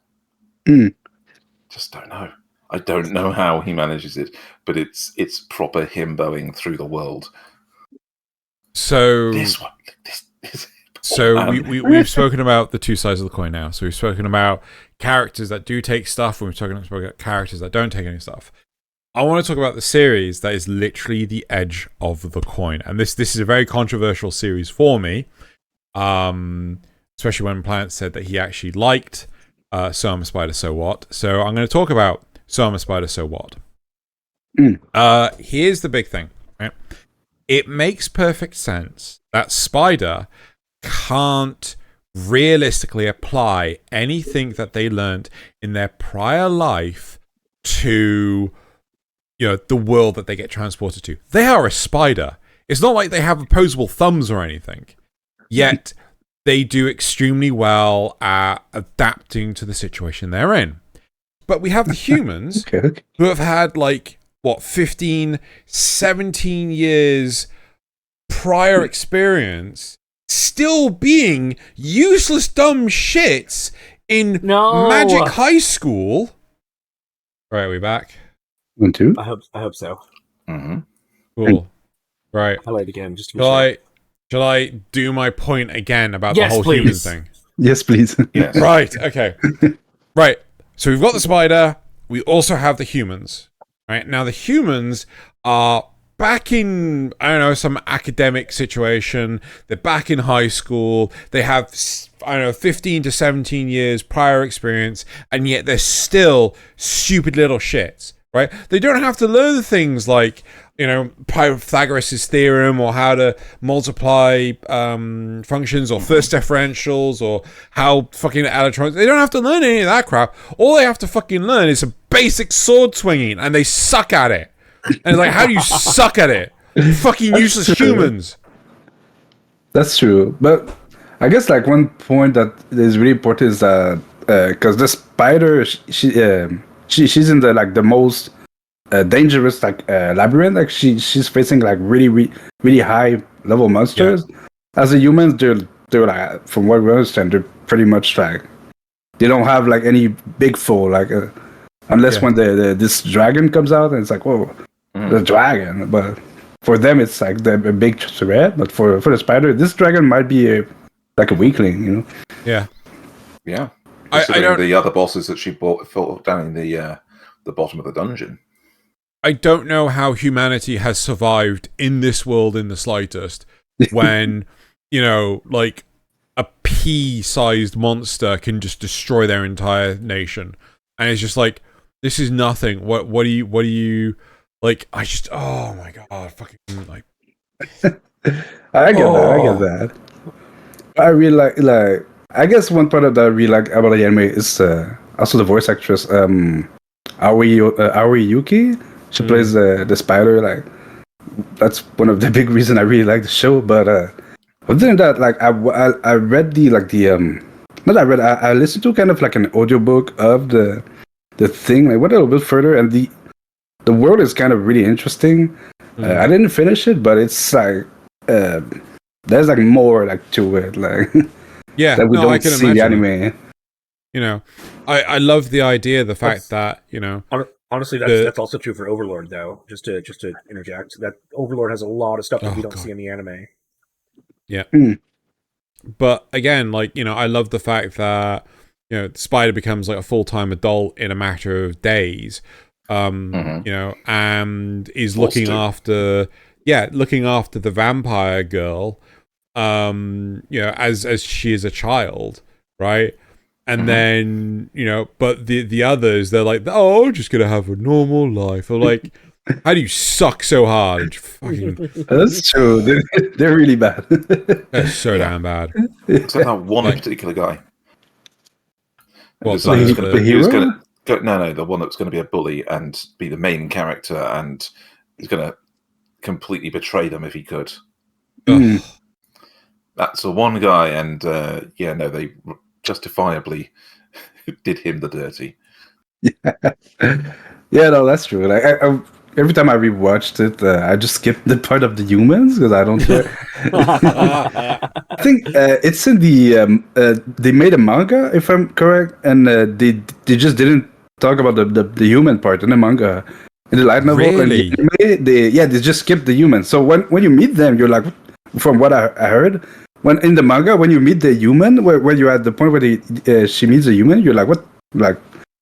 Mm. Just don't know. I don't know how he manages it, but it's proper himboing through the world. So this So we've spoken about the two sides of the coin now. So we've spoken about characters that do take stuff, and we've spoken about characters that don't take any stuff. I want to talk about the series that is literally the edge of the coin, and this is a very controversial series for me, especially when Plant said that he actually liked So I'm a Spider, So What. So I'm going to talk about So I'm a Spider, So What. Here's the big thing. Right? It makes perfect sense that Spider can't realistically apply anything that they learned in their prior life to, the world that they get transported to. They are a spider. It's not like they have opposable thumbs or anything. Yet they do extremely well at adapting to the situation they're in. But we have the humans who have had 15, 17 years prior experience still being useless dumb shits in Magic High School. Right, are we back? 1, 2. I hope so. Mm-hmm. Cool. Right. Highlight again, just to be sure. Shall I do my point again about Yes, the whole please. human thing? Yes, please. Yes. Right, okay. Right. So we've got the spider, we also have the humans. Right? Now the humans are back in, some academic situation. They're back in high school. They have, 15 to 17 years prior experience, and yet they're still stupid little shits, right? They don't have to learn things like, Pythagoras' theorem, or how to multiply functions, or first differentials, or how fucking electrons. They don't have to learn any of that crap. All they have to fucking learn is some basic sword swinging, and they suck at it. And it's like, how do you suck at it? Fucking useless humans. That's true. But I guess one point that is really important is that because the spider, she's in the most dangerous labyrinth. She's facing really high level monsters. Yeah. As a humans, they're from what we understand, they're pretty much they don't have any big foe unless when this dragon comes out, and it's whoa. The dragon, but for them it's a big threat. But for the spider, this dragon might be a weakling, Yeah. Considering the other bosses that she fought down in the bottom of the dungeon. I don't know how humanity has survived in this world in the slightest when a pea-sized monster can just destroy their entire nation, and it's just this is nothing. What do you? Oh my god, fucking I get that. I really like I guess one part that I really like about the anime is also the voice actress Aoi Yuki. She plays the spider. That's one of the big reasons I really like the show. But other than that, I read I listened to kind of an audiobook of the thing. I went a little bit further, and the world is kind of really interesting. I didn't finish it, but it's there's more to it. Yeah, that we don't I can see the anime. I love the idea, the fact that honestly, that's also true for Overlord, though. Just to interject, that Overlord has a lot of stuff that we don't see in the anime. Yeah, but again, I love the fact that Spider becomes a full-time adult in a matter of days. And is looking after the vampire girl, as she is a child, right? And then, but the others, they're oh, just gonna have a normal life. Or how do you suck so hard? That's true. They're really bad. They're so damn bad. It's that one particular guy. What, the hero? No, the one that's going to be a bully and be the main character, and he's going to completely betray them if he could. That's the one guy, and they justifiably did him the dirty. Yeah, no, that's true. every time I rewatched it, I just skipped the part of the humans because I don't care. I think it's in the they made a manga, if I'm correct, and they just didn't talk about the human part in the manga. In the light novel, Really? and the anime, they just skipped the humans. So when you meet them, you're like, from what I heard, when in the manga, when you meet the human, where you're at the point where she meets a human, you're like, what? Like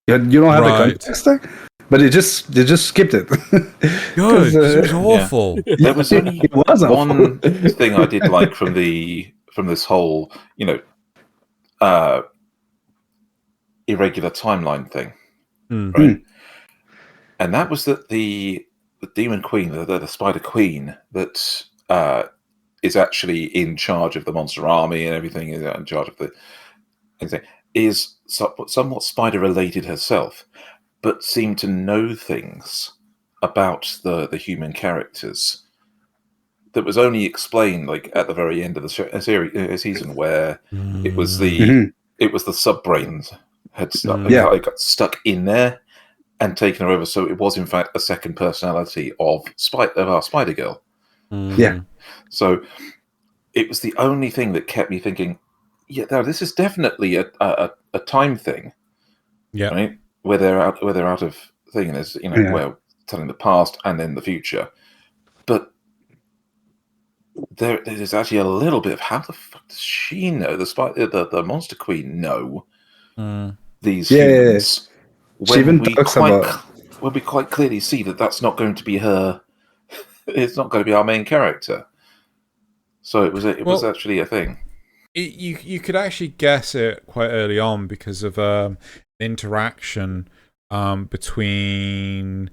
you don't have the context there. But they just skipped it. Good. It was awful. Yeah. There was only one thing I did like from this whole, irregular timeline thing, right? And that was that the demon queen, the spider queen, that is actually in charge of the monster army and everything, is in charge of everything, is somewhat spider related herself, but seemed to know things about the human characters that was only explained like at the very end of the season, where it was the subbrains had got stuck in there and taken her over. So it was in fact a second personality of our Spider Girl. Yeah. So it was the only thing that kept me thinking, yeah, no, this is definitely a time thing. Yeah. Right? Where they're out of thing, and there's where telling the past and then the future. But there's actually a little bit of how the fuck does she know, the monster queen know these humans? When we quite clearly see that that's not going to be her. It's not going to be our main character. So it was actually a thing. You could actually guess it quite early on because of interaction between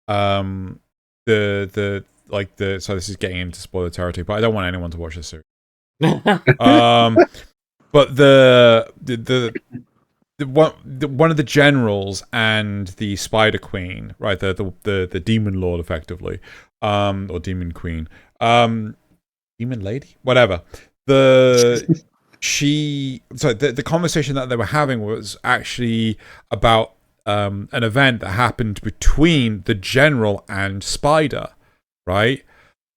so this is getting into spoiler territory, but I don't want anyone to watch this series. But the one of the generals and the Spider Queen, right? The Demon Lord, effectively, or Demon Queen, Demon Lady, whatever. The conversation that they were having was actually about an event that happened between the general and Spider, right?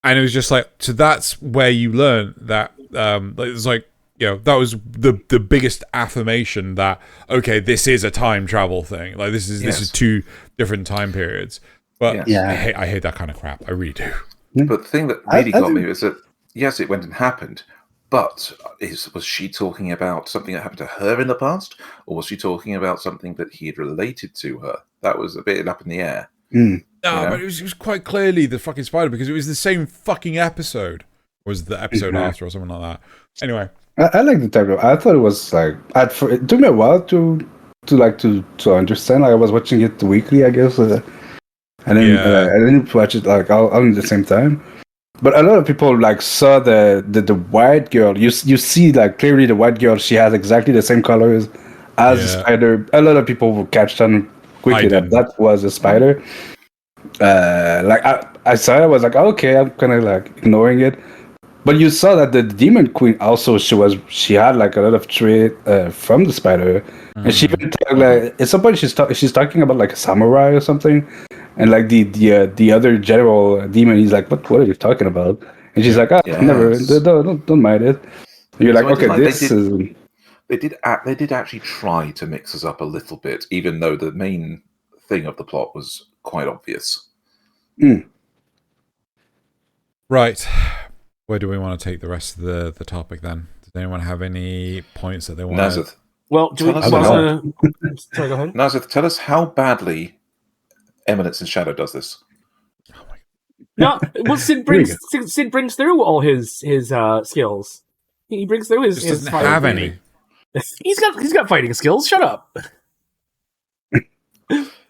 And it was just like, so that's where you learn that it's like, that was the biggest affirmation that, okay, this is a time travel thing. Like this is two different time periods. But I hate that kind of crap. I really do. But the thing that really got me was that yes, it went and happened. But was she talking about something that happened to her in the past, or was she talking about something that he had related to her? That was a bit up in the air. But it was quite clearly the fucking Spider, because it was the same fucking episode. Or was it the episode after or something like that? Anyway. I like the title. I thought it was like it took me a while to understand. Like I was watching it weekly, I guess, and then I didn't watch it like all at the same time. But a lot of people like saw the white girl. You see like clearly the white girl. She has exactly the same colors as the spider. A lot of people will catch on quickly that was a spider. Like I saw it, I was like, okay, I'm kind of like ignoring it. But you saw that the demon queen also she had like a lot of trait from the spider, and she even like at some point she's talking about like a samurai or something, and like the other general demon, he's like, what are you talking about? And she's like, never, don't mind it. And you're like, okay, they did actually try to mix us up a little bit, even though the main thing of the plot was quite obvious. Right. Where do we want to take the rest of the topic then? Does anyone have any points that they want? Nasuth. Well, do we sorry, go ahead. Nasuth, tell us how badly Eminence and Shadow does this. Oh my God. No, well, Sid brings through all his skills. He brings through his. Just doesn't have any. He's got fighting skills. Shut up.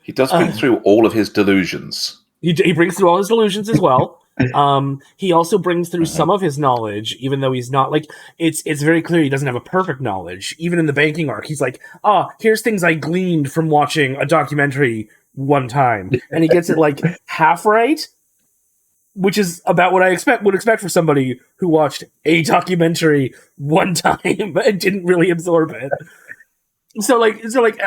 He does bring through all of his delusions. He brings through all his delusions as well. He also brings through some of his knowledge, even though he's not like it's very clear he doesn't have a perfect knowledge. Even in the banking arc, he's like, here's things I gleaned from watching a documentary one time, and he gets it like half right, which is about what I would expect for somebody who watched a documentary one time and didn't really absorb it. So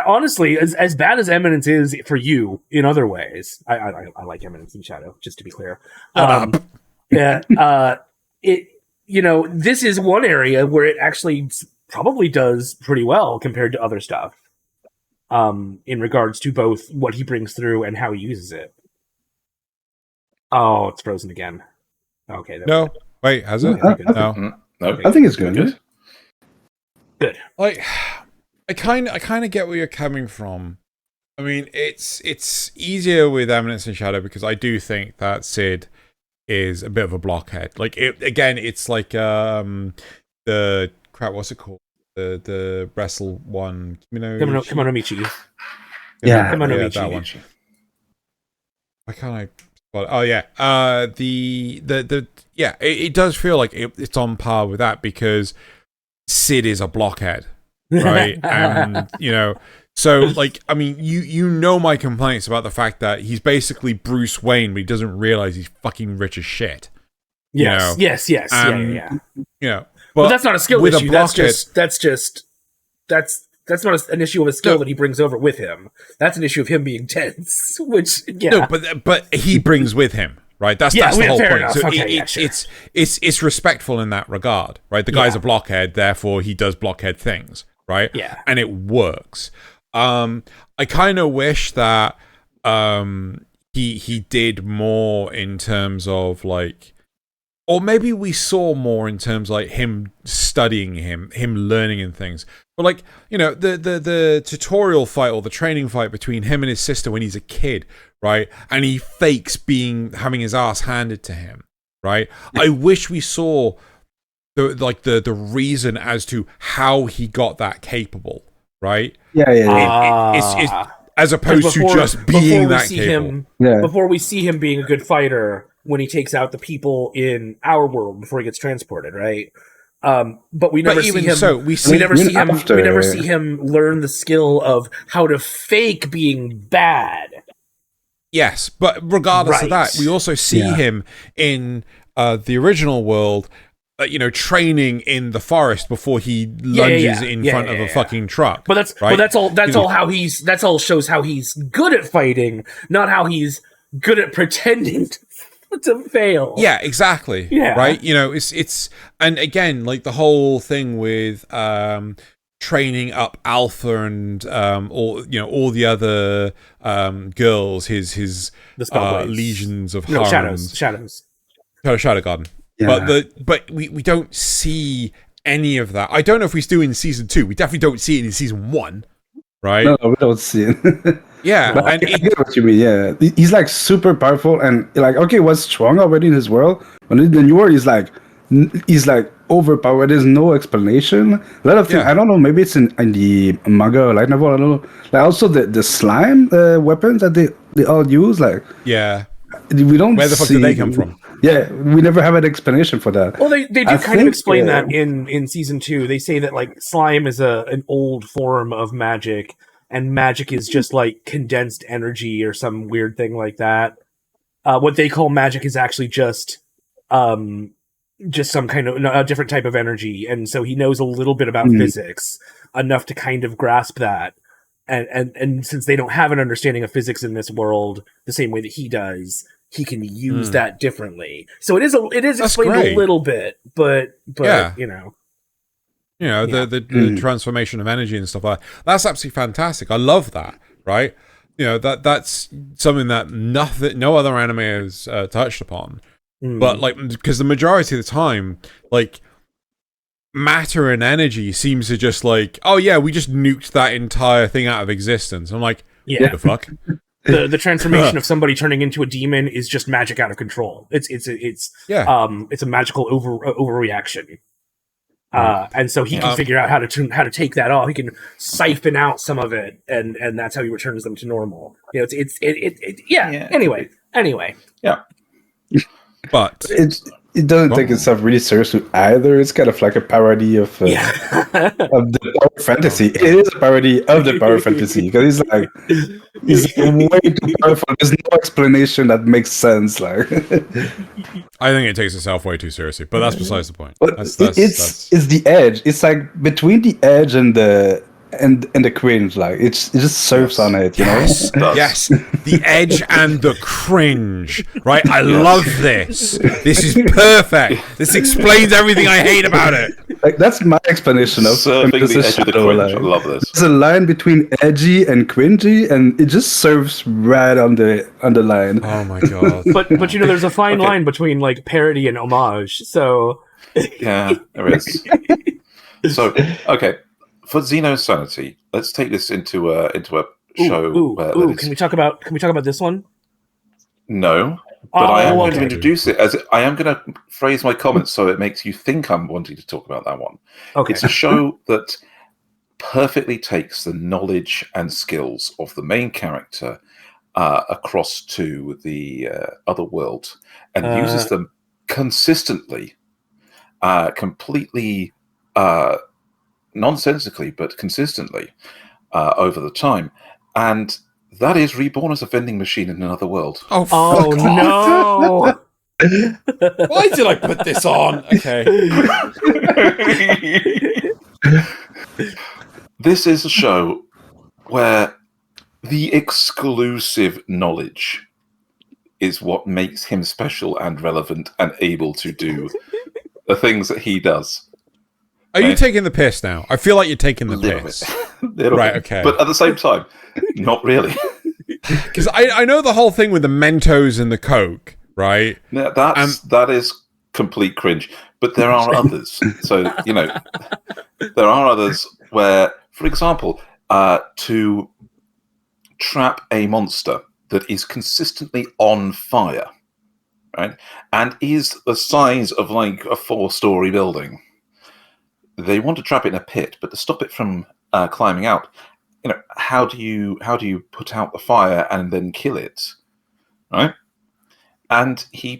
honestly, as bad as Eminence is for you in other ways, I like Eminence in Shadow, just to be clear. This is one area where it actually probably does pretty well compared to other stuff. In regards to both what he brings through and how he uses it. Oh, it's frozen again. Okay. No, wait, has it? No. I think it's good. Good. Like, I kind of get where you're coming from. I mean, it's easier with Eminence and Shadow because I do think that Sid is a bit of a blockhead. Like, it's like the crap. What's it called? The wrestle one. Kemono Michi. Yeah, Kemono Michi. That one. Why can't I? Well, oh yeah. It does feel like it's on par with that because Sid is a blockhead. Right. And so like, I mean, you know my complaints about the fact that he's basically Bruce Wayne, but he doesn't realize he's fucking rich as shit. Yes. But that's not a skill issue. That's not an issue of a skill that he brings over with him. That's an issue of him being tense. No, but he brings with him. Right, that's the whole point. Enough. So okay, it's respectful in that regard, right? The guy's a blockhead, therefore he does blockhead things, right? Yeah, and it works. I kind of wish that he did more in terms of like, or maybe we saw more in terms of like him studying him learning and things. But like, the tutorial fight or the training fight between him and his sister when he's a kid, right? And he fakes having his ass handed to him, right? I wish we saw the reason as to how he got that capable, right? It's as opposed to just being that capable. Before we see him being a good fighter when he takes out the people in our world before he gets transported, right? But we never see him. So, we never see him learn the skill of how to fake being bad. Yes, but regardless of that, we also see him in the original world, training in the forest before he lunges in front of a fucking truck. But that's right? But that's all shows how he's good at fighting, not how he's good at pretending to fail. Yeah, exactly. Yeah. Right? It's and again, like the whole thing with training up Alpha and all the other girls, his legions of harems. Shadow Garden. Yeah. But we don't see any of that. I don't know if we do in season 2. We definitely don't see it in season 1. Right? No, we don't see it. Yeah, but I get what you mean. Yeah, he's like super powerful, and like what's strong already in his world. But in the new world, he's like overpowered. There's no explanation. A lot of things. I don't know. Maybe it's in the manga or light novel. I don't know. Like also the slime weapons that they all use. Like we don't. Where the fuck did they come from? Yeah, we never have an explanation for that. Well, they do kind of explain that in season 2. They say that like slime is an old form of magic, and magic is just like condensed energy or some weird thing like that. What they call magic is actually just some kind of a different type of energy, and so he knows a little bit about physics, enough to kind of grasp that. And since they don't have an understanding of physics in this world the same way that he does, he can use that differently. So it is explained a little bit, but the transformation of energy and stuff like that. That's absolutely fantastic. I love that. Right? That's something that no other anime has touched upon. But like, because the majority of the time, like, matter and energy seems to just like, oh yeah, we just nuked that entire thing out of existence. I'm like, the fuck. The transformation of somebody turning into a demon is just magic out of control. It's a magical overreaction. And so he can figure out how to take that off. He can siphon out some of it, and that's how he returns them to normal. Anyway. Yeah. But it doesn't take itself really seriously either. It's kind of like a parody of the power fantasy. It is a parody of the power fantasy because he's way too powerful. There's no explanation that makes sense. Like, I think it takes itself way too seriously, but that's besides the point. But it's the edge. It's like between the edge and the and the cringe, like it just surfs on it, you know. Yes, the edge and the cringe. Right, I love this. This is perfect. This explains everything I hate about it. Like that's my explanation of surfing the edge of the cringe. Line. I love this. There's a line between edgy and cringy, and it just surfs right on the line. Oh my god! But there's a fine line between like parody and homage. So yeah, there is. So okay, for Xeno's sanity, let's take this into a show. Can we talk about this one? No, but I am going to introduce it as I am going to phrase my comments so it makes you think I'm wanting to talk about that one. Okay, it's a show that perfectly takes the knowledge and skills of the main character across to the other world and uses them consistently, completely nonsensically, but consistently over the time. And that is Reborn as a vending machine in another world. Oh no! Why did I put this on? Okay. This is a show where the exclusive knowledge is what makes him special and relevant and able to do the things that he does. Are you taking the piss now? I feel like you're taking the piss. Right, okay. But at the same time, not really. Because I know the whole thing with the Mentos and the Coke, right? Yeah, that is complete cringe. But there are others. So, there are others where, for example, to trap a monster that is consistently on fire, right? And is the size of like a 4-story building. They want to trap it in a pit, but to stop it from climbing out, how do you put out the fire and then kill it, right? And he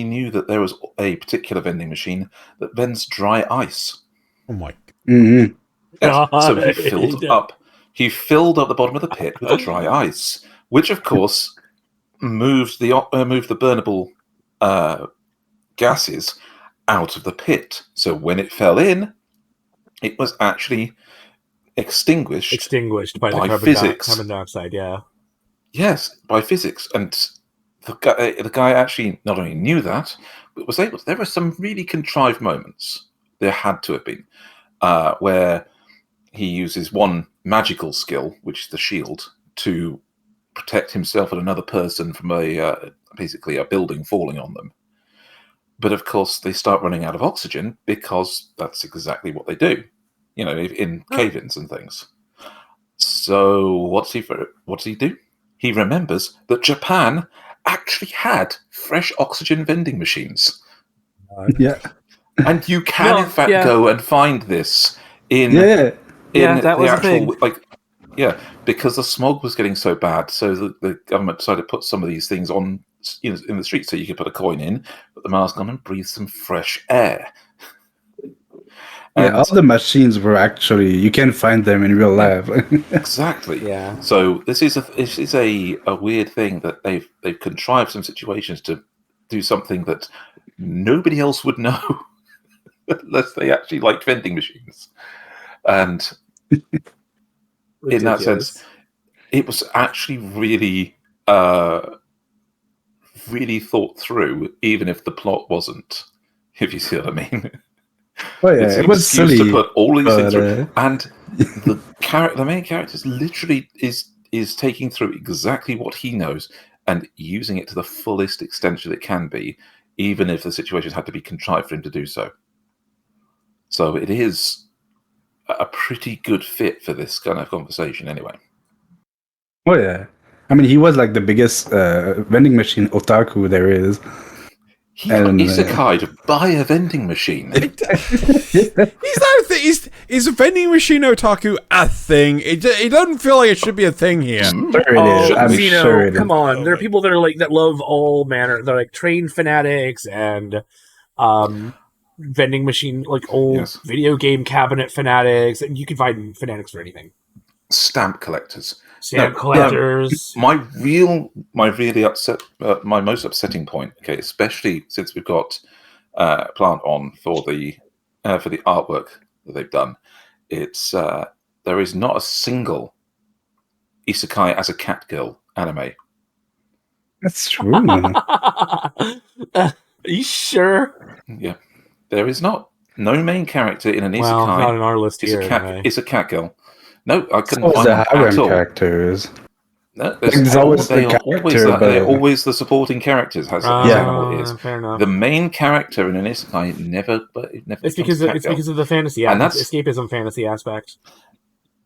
knew that there was a particular vending machine that vends dry ice. Oh my! Mm-hmm. Yes. So he filled up the bottom of the pit with the dry ice, which of course moved the burnable gases out of the pit. So when it fell in, it was actually extinguished by the carbon dioxide. Yeah. Yes, by physics. And the guy actually not only knew that, but was able to. There were some really contrived moments. There had to have been where he uses one magical skill, which is the shield, to protect himself and another person from basically a building falling on them. But of course, they start running out of oxygen because that's exactly what they do, in cave-ins and things. So what's he do? He remembers that Japan actually had fresh oxygen vending machines. Yeah, and you can in fact go and find this in that the was actual because the smog was getting so bad, so the government decided to put some of these things on in the streets, so you could put a coin in, put the mask on, and breathe some fresh air. All the machines were actually, you can find them in real life. Exactly. Yeah. So this is a weird thing that they've contrived some situations to do something that nobody else would know unless they actually liked vending machines. And in that sense, it was actually really really thought through, even if the plot wasn't, if you see what I mean. Oh yeah, it was silly to put all these things through, and the main character literally is taking through exactly what he knows and using it to the fullest extent that it can be, even if the situation had to be contrived for him to do so. So it is a pretty good fit for this kind of conversation, anyway. Oh yeah, I mean, he was like the biggest vending machine otaku there is. He got Isekai'd to buy a vending machine. Is that a thing? Is a vending machine otaku a thing? It doesn't feel like it should be a thing here. Sure it is. I'm sure it is. Come on, there are people that are like that love all manner. They're like train fanatics and vending machine, like old video game cabinet fanatics, and you can find fanatics for anything. Stamp collectors. Collectors. My most upsetting point, okay, especially since we've got Plant on for the artwork that they've done, it's there is not a single isekai as a cat girl anime. That's true, man. Are you sure? Yeah, there is not. No main character in an isekai Well, not on our list is here. a cat. Anyway. Is a cat girl. No, I couldn't So is find the one harem at all. characters. No, There's always the character, they're but- always the supporting characters. That's Yeah. how it is. Fair enough. The main character in an isekai never. It's because of the fantasy, And it's that's- escapism fantasy aspect.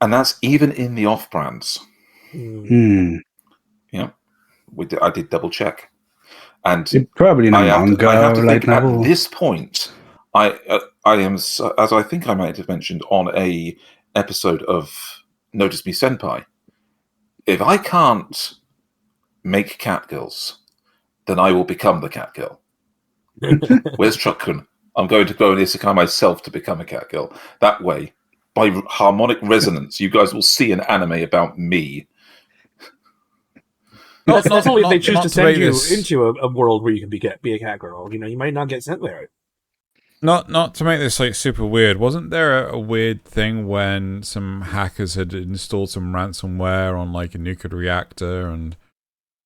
and that's even in the off brands. Mm. Yeah, I did double check, and Probably in a I have manga to light think at novel. this point, I am, as I think I might have mentioned on a episode of Notice Me Senpai, if I can't make cat girls, then I will become the cat girl. Where's Truck-kun? I'm going to go and isekai myself to become a cat girl. That way, by harmonic resonance, you guys will see an anime about me. That's only if they choose not to to send make you this- into a world where you can be a cat girl. You know, you might not get sent there. Not to make this like super weird. Wasn't there a weird thing when some hackers had installed some ransomware on like a nuclear reactor and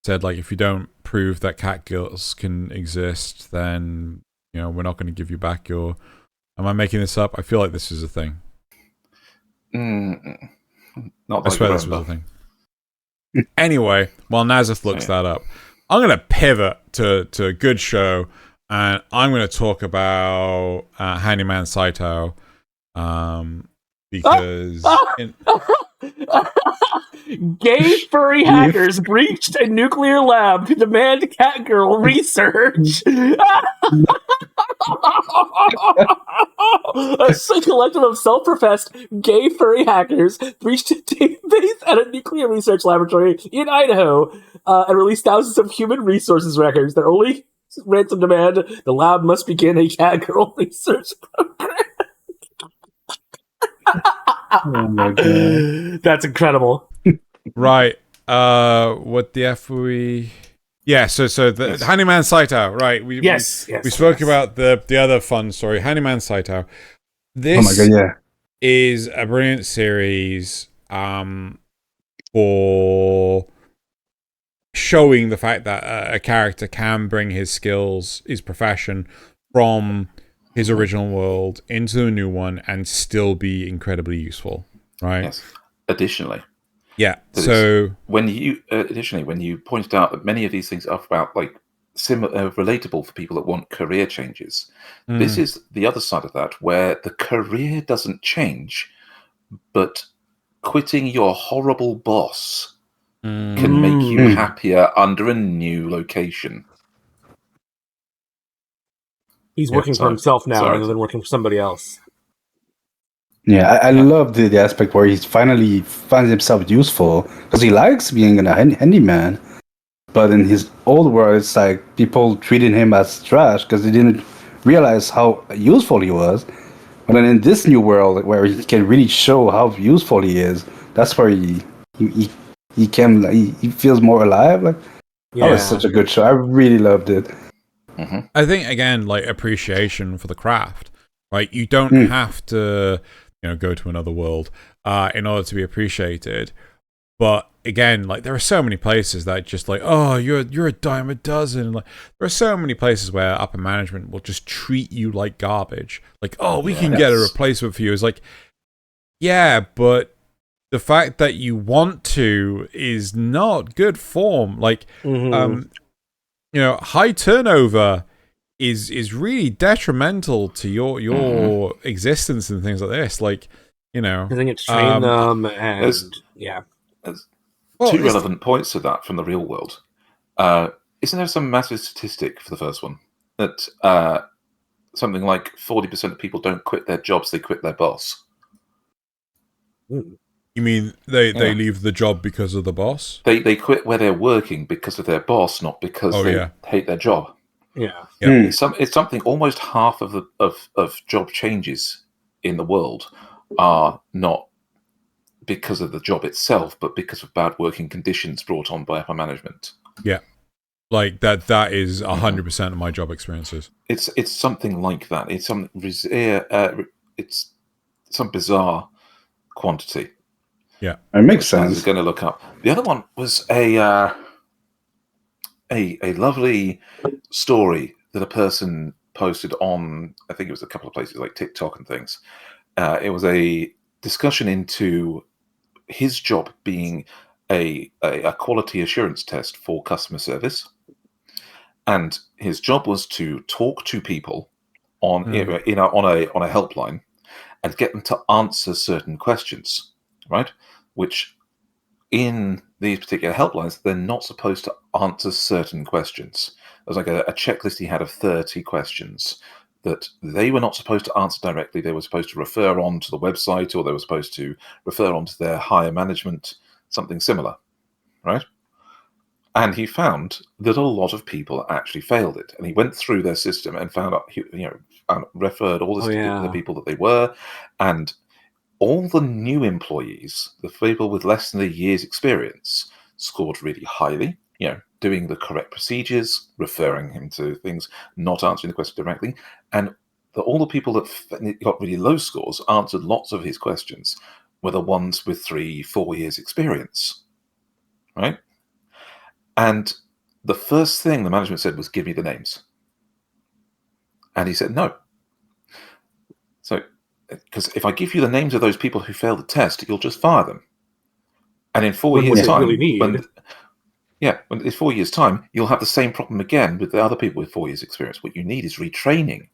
said like if you don't prove that cat girls can exist, then we're not going to give you back your. Am I making this up? I feel like this is a thing. Not I like swear this was a thing. Anyway, while Nasuth looks that up, I'm going to pivot to a good show, and I'm going to talk about Handyman Saitou, because Gay furry hackers breached a nuclear lab to demand catgirl research. A collective of self-professed gay furry hackers breached a database at a nuclear research laboratory in Idaho and released thousands of human resources records. Their only ransom demand: the lab must begin a catgirl research program. Oh my god. That's incredible. right. What the F were we? Yeah, so the Handyman Saitou, right? We spoke about the other fun story, Handyman Saitou. This Oh my god, yeah. is a brilliant series for showing the fact that a character can bring his skills, his profession from his original world into a new one and still be incredibly useful, right? Yes. Additionally, so when you pointed out that many of these things are about like relatable for people that want career changes, this is the other side of that, where the career doesn't change, but quitting your horrible boss can make you happier under a new location. He's working for himself now rather than working for somebody else. Yeah, I love the aspect where he finally finds himself useful because he likes being a handyman. But in his old world, it's like people treating him as trash because they didn't realize how useful he was. But then in this new world, where he can really show how useful he is, that's where he feels more alive. Like, that was such a good show. I really loved it. Mm-hmm. I think again, like appreciation for the craft, right? You don't have to, go to another world in order to be appreciated. But again, like there are so many places that just like, oh, you're a dime a dozen. Like there are so many places where upper management will just treat you like garbage. Like, oh, we can get a replacement for you. It's like, yeah, but the fact that you want to is not good form. Like, high turnover is really detrimental to your existence and things like this. Like, I think it's train them and There's two relevant points to that from the real world. Isn't there some massive statistic for the first one that something like 40% of people don't quit their jobs, they quit their boss? You mean they leave the job because of the boss? They quit where they're working because of their boss, not because they hate their job. Yeah. It's something almost half of job changes in the world are not because of the job itself, but because of bad working conditions brought on by upper management. Yeah, like that is 100% of my job experiences. It's something like that. It's some bizarre quantity. Yeah, it makes Steins sense. is going to look up. The other one was a lovely story that a person posted on, I think it was a couple of places like TikTok and things. It was a discussion into his job being a quality assurance test for customer service, and his job was to talk to people on a helpline and get them to answer certain questions, right? Which in these particular helplines, they're not supposed to answer certain questions. There was like a checklist he had of 30 questions that they were not supposed to answer directly. They were supposed to refer on to the website, or they were supposed to refer on to their higher management, something similar, right? And he found that a lot of people actually failed it. And he went through their system and found out, referred all the people that they were, and all the new employees, the people with less than a year's experience, scored really highly, doing the correct procedures, referring him to things, not answering the question directly. And all the people that got really low scores, answered lots of his questions, were the ones with 3-4 years experience, right? And the first thing the management said was, give me the names. And he said, no. So, because if I give you the names of those people who failed the test, you'll just fire them. And in 4 years' time, in 4 years' time, you'll have the same problem again with the other people with 4 years' experience. What you need is retraining,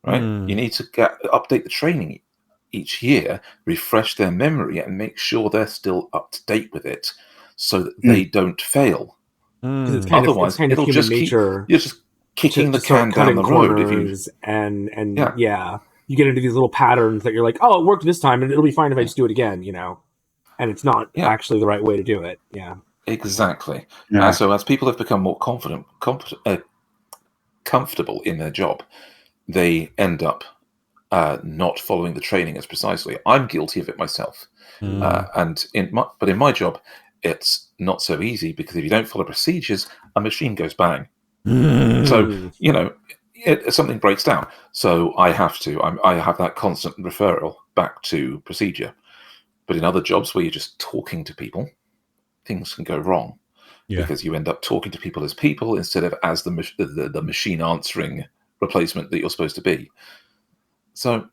right? You need to update the training each year, refresh their memory, and make sure they're still up to date with it, so that they don't fail. It's Otherwise, kind of it'll human just nature. You're just kicking the can down the road. If you you get into these little patterns that you're like, oh, it worked this time, and it'll be fine if I just do it again, and it's not actually the right way to do it. Yeah, exactly. Yeah. So as people have become more comfortable in their job, they end up not following the training as precisely. I'm guilty of it myself, but in my job, it's not so easy, because if you don't follow procedures, a machine goes bang. So something breaks down. So I have that constant referral back to procedure. But in other jobs where you're just talking to people, things can go wrong, because you end up talking to people as people instead of as the machine answering replacement that you're supposed to be. So,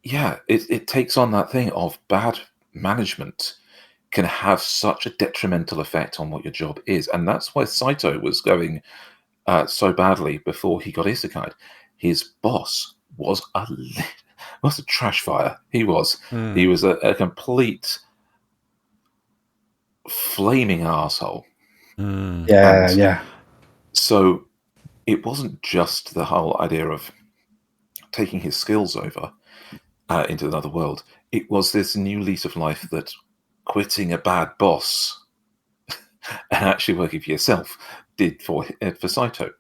it takes on that thing of bad management can have such a detrimental effect on what your job is. And that's why Saitou was going so badly before he got Isekai'd. His boss was a trash fire. He was a complete flaming arsehole. So it wasn't just the whole idea of taking his skills over into another world. It was this new lease of life that quitting a bad boss and actually working for yourself did for Saitou.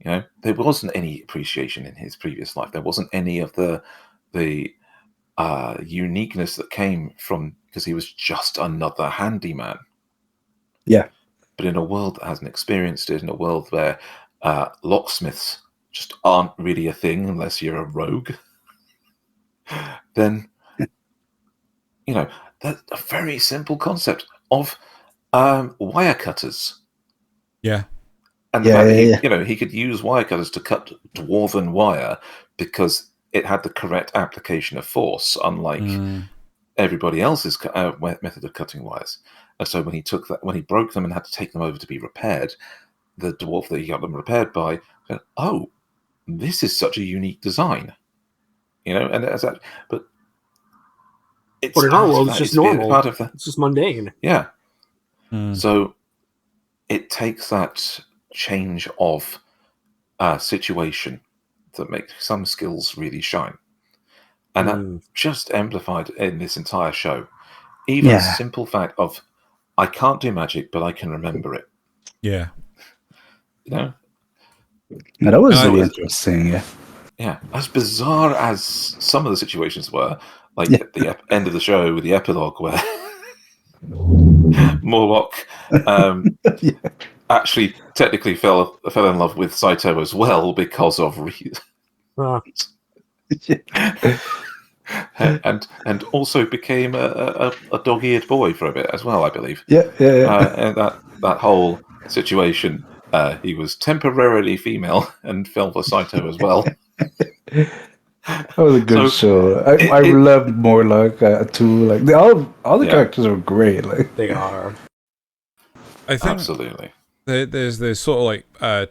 There wasn't any appreciation in his previous life. There wasn't any of the uniqueness that came from, because he was just another handyman. Yeah. But in a world that hasn't experienced it, in a world where locksmiths just aren't really a thing unless you're a rogue, then that's a very simple concept of wire cutters. Yeah. And the fact that he could use wire cutters to cut dwarven wire because it had the correct application of force, unlike everybody else's method of cutting wires. And so when he broke them and had to take them over to be repaired, the dwarf that he got them repaired by said, "Oh, this is such a unique design," and but in our world, it's just normal. It's just mundane. Yeah. So it takes that change of situation that makes some skills really shine, and that just amplified in this entire show. Even a simple fact of, I can't do magic, but I can remember it. Yeah. That was really interesting. Yeah, as bizarre as some of the situations were, like at the end of the show with the epilogue where Morlock actually technically fell in love with Saitou as well because of and also became a dog-eared boy for a bit as well, I believe. Yeah. And that whole situation, he was temporarily female and fell for Saitou as well. That was a good show. I it- loved Morlock too. Like all the characters are great. Like They are. I think Absolutely. there's sort of like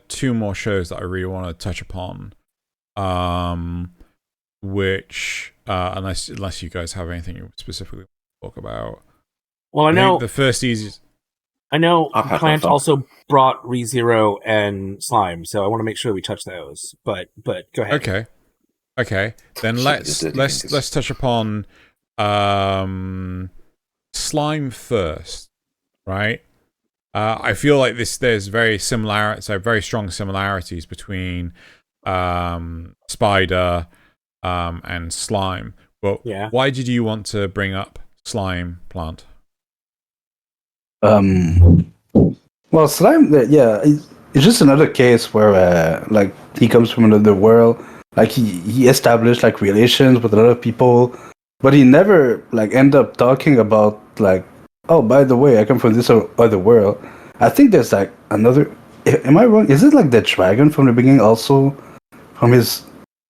2 more shows that I really want to touch upon, which unless you guys have anything you specifically want to talk about. Well, I know think the first easiest. I know I've had Plant fun. also brought ReZero and Slime, so I want to make sure we touch those. But go ahead. Okay. Then let's touch upon Slime first, right? I feel like there's very strong similarities between Spider and Slime. But Yeah. why did you want to bring up Slime, Plant? well, Slime. It's just another case where like he comes from another world. Like he established like relations with a lot of people, but he never like end up talking about like, oh, by the way, I come from this other world. I think there's like another. Am I wrong? Is it like the dragon from the beginning also from his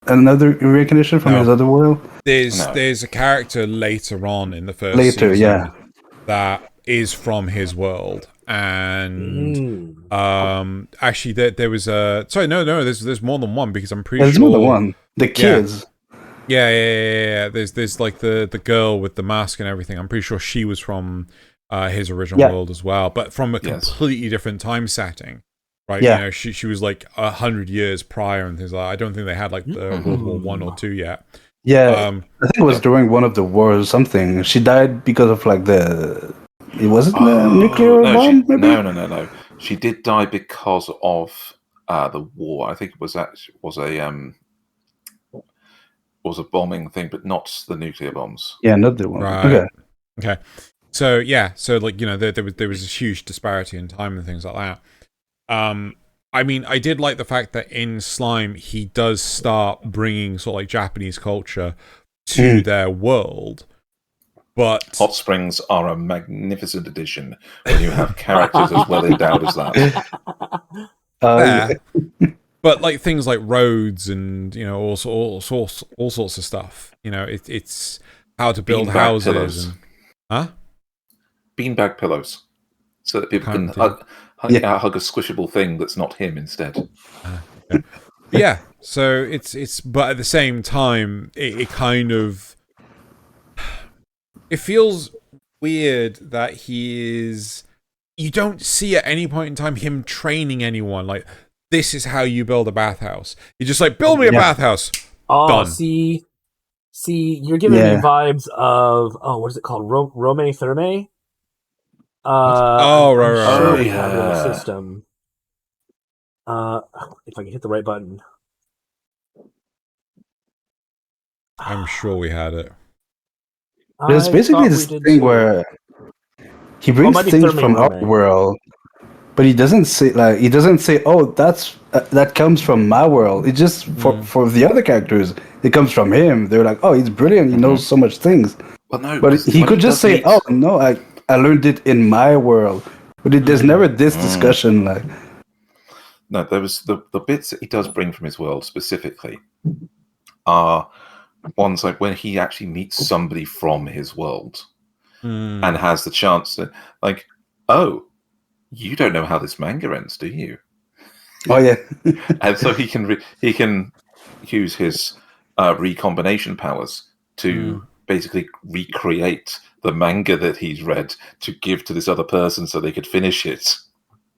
another reincarnation from his other world? There's a character later on in the first Later, season yeah. that is from his world, and actually there was a there's more than one, because I'm pretty There's sure more than one. The kids. Yeah. There's like the girl with the mask and everything. I'm pretty sure she was from his original world as well, but from a completely different time setting, right? Yeah. You know, she was like 100 years prior and things like that. I don't think they had like the World War One or 2 yet. Yeah, I think it was during one of the wars or something. She died because of like the nuclear bomb. Maybe? No. She did die because of the war. I think it was a bombing thing, but not the nuclear bombs. Yeah, not the one. Right. Okay. So like, you know, there was this huge disparity in time and things like that. I mean, I did like the fact that in Slime he does start bringing sort of like Japanese culture to their world, but Hot Springs are a magnificent addition when you have characters as well endowed as that. But like things like roads and, you know, all sorts of stuff. You know, it's how to build houses. Beanbag pillows, so that people can hug a squishable thing that's not him instead. Yeah. So it's but at the same time, it kind of it feels weird that he is. You don't see at any point in time him training anyone like, this is how you build a bathhouse. You're just like, build me a bathhouse. Oh, Done. see, you're giving me vibes of what is it called? Rome Therme. Right. We have it in the system. If I can hit the right button. I'm sure we had it. There's basically this thing where he brings things from our world, but he doesn't say oh, that comes from my world. It just for the other characters, it comes from him. They're like, oh, he's brilliant. He knows so much things. Well, no, but he could just say, oh no, I learned it in my world. But there's never this discussion. Like, no, there was the bits that he does bring from his world specifically are ones like when he actually meets somebody from his world and has the chance to, like, oh, you don't know how this manga ends, do you? Oh yeah. And so he can use his recombination powers to basically recreate the manga that he's read to give to this other person so they could finish it.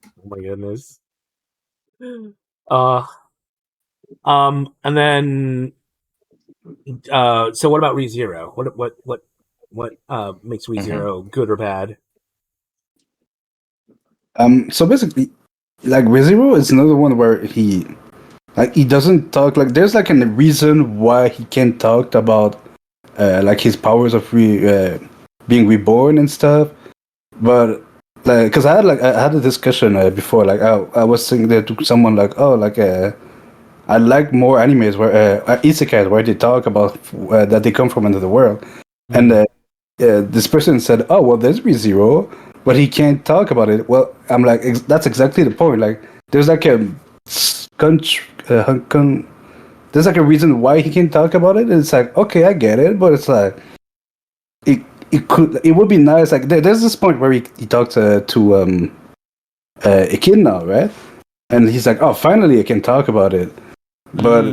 Oh my goodness. And then so what about ReZero? What makes ReZero good or bad? So basically, like ReZero is another one where he doesn't talk. Like, there's like a reason why he can't talk about like his powers of being reborn and stuff. But like, because I had a discussion before. Like, I was saying there to someone like, oh, like I like more animes where Isekai'd, where they talk about that they come from another world, and this person said, "Oh, well, there's ReZero, but he can't talk about it." Well, I'm like, that's exactly the point. Like, there's like a there's like a reason why he can't talk about it. It's like, okay, I get it, but it's like it would be nice. Like, there's this point where he talks to Echidna, right? And he's like, "Oh, finally, I can talk about it." But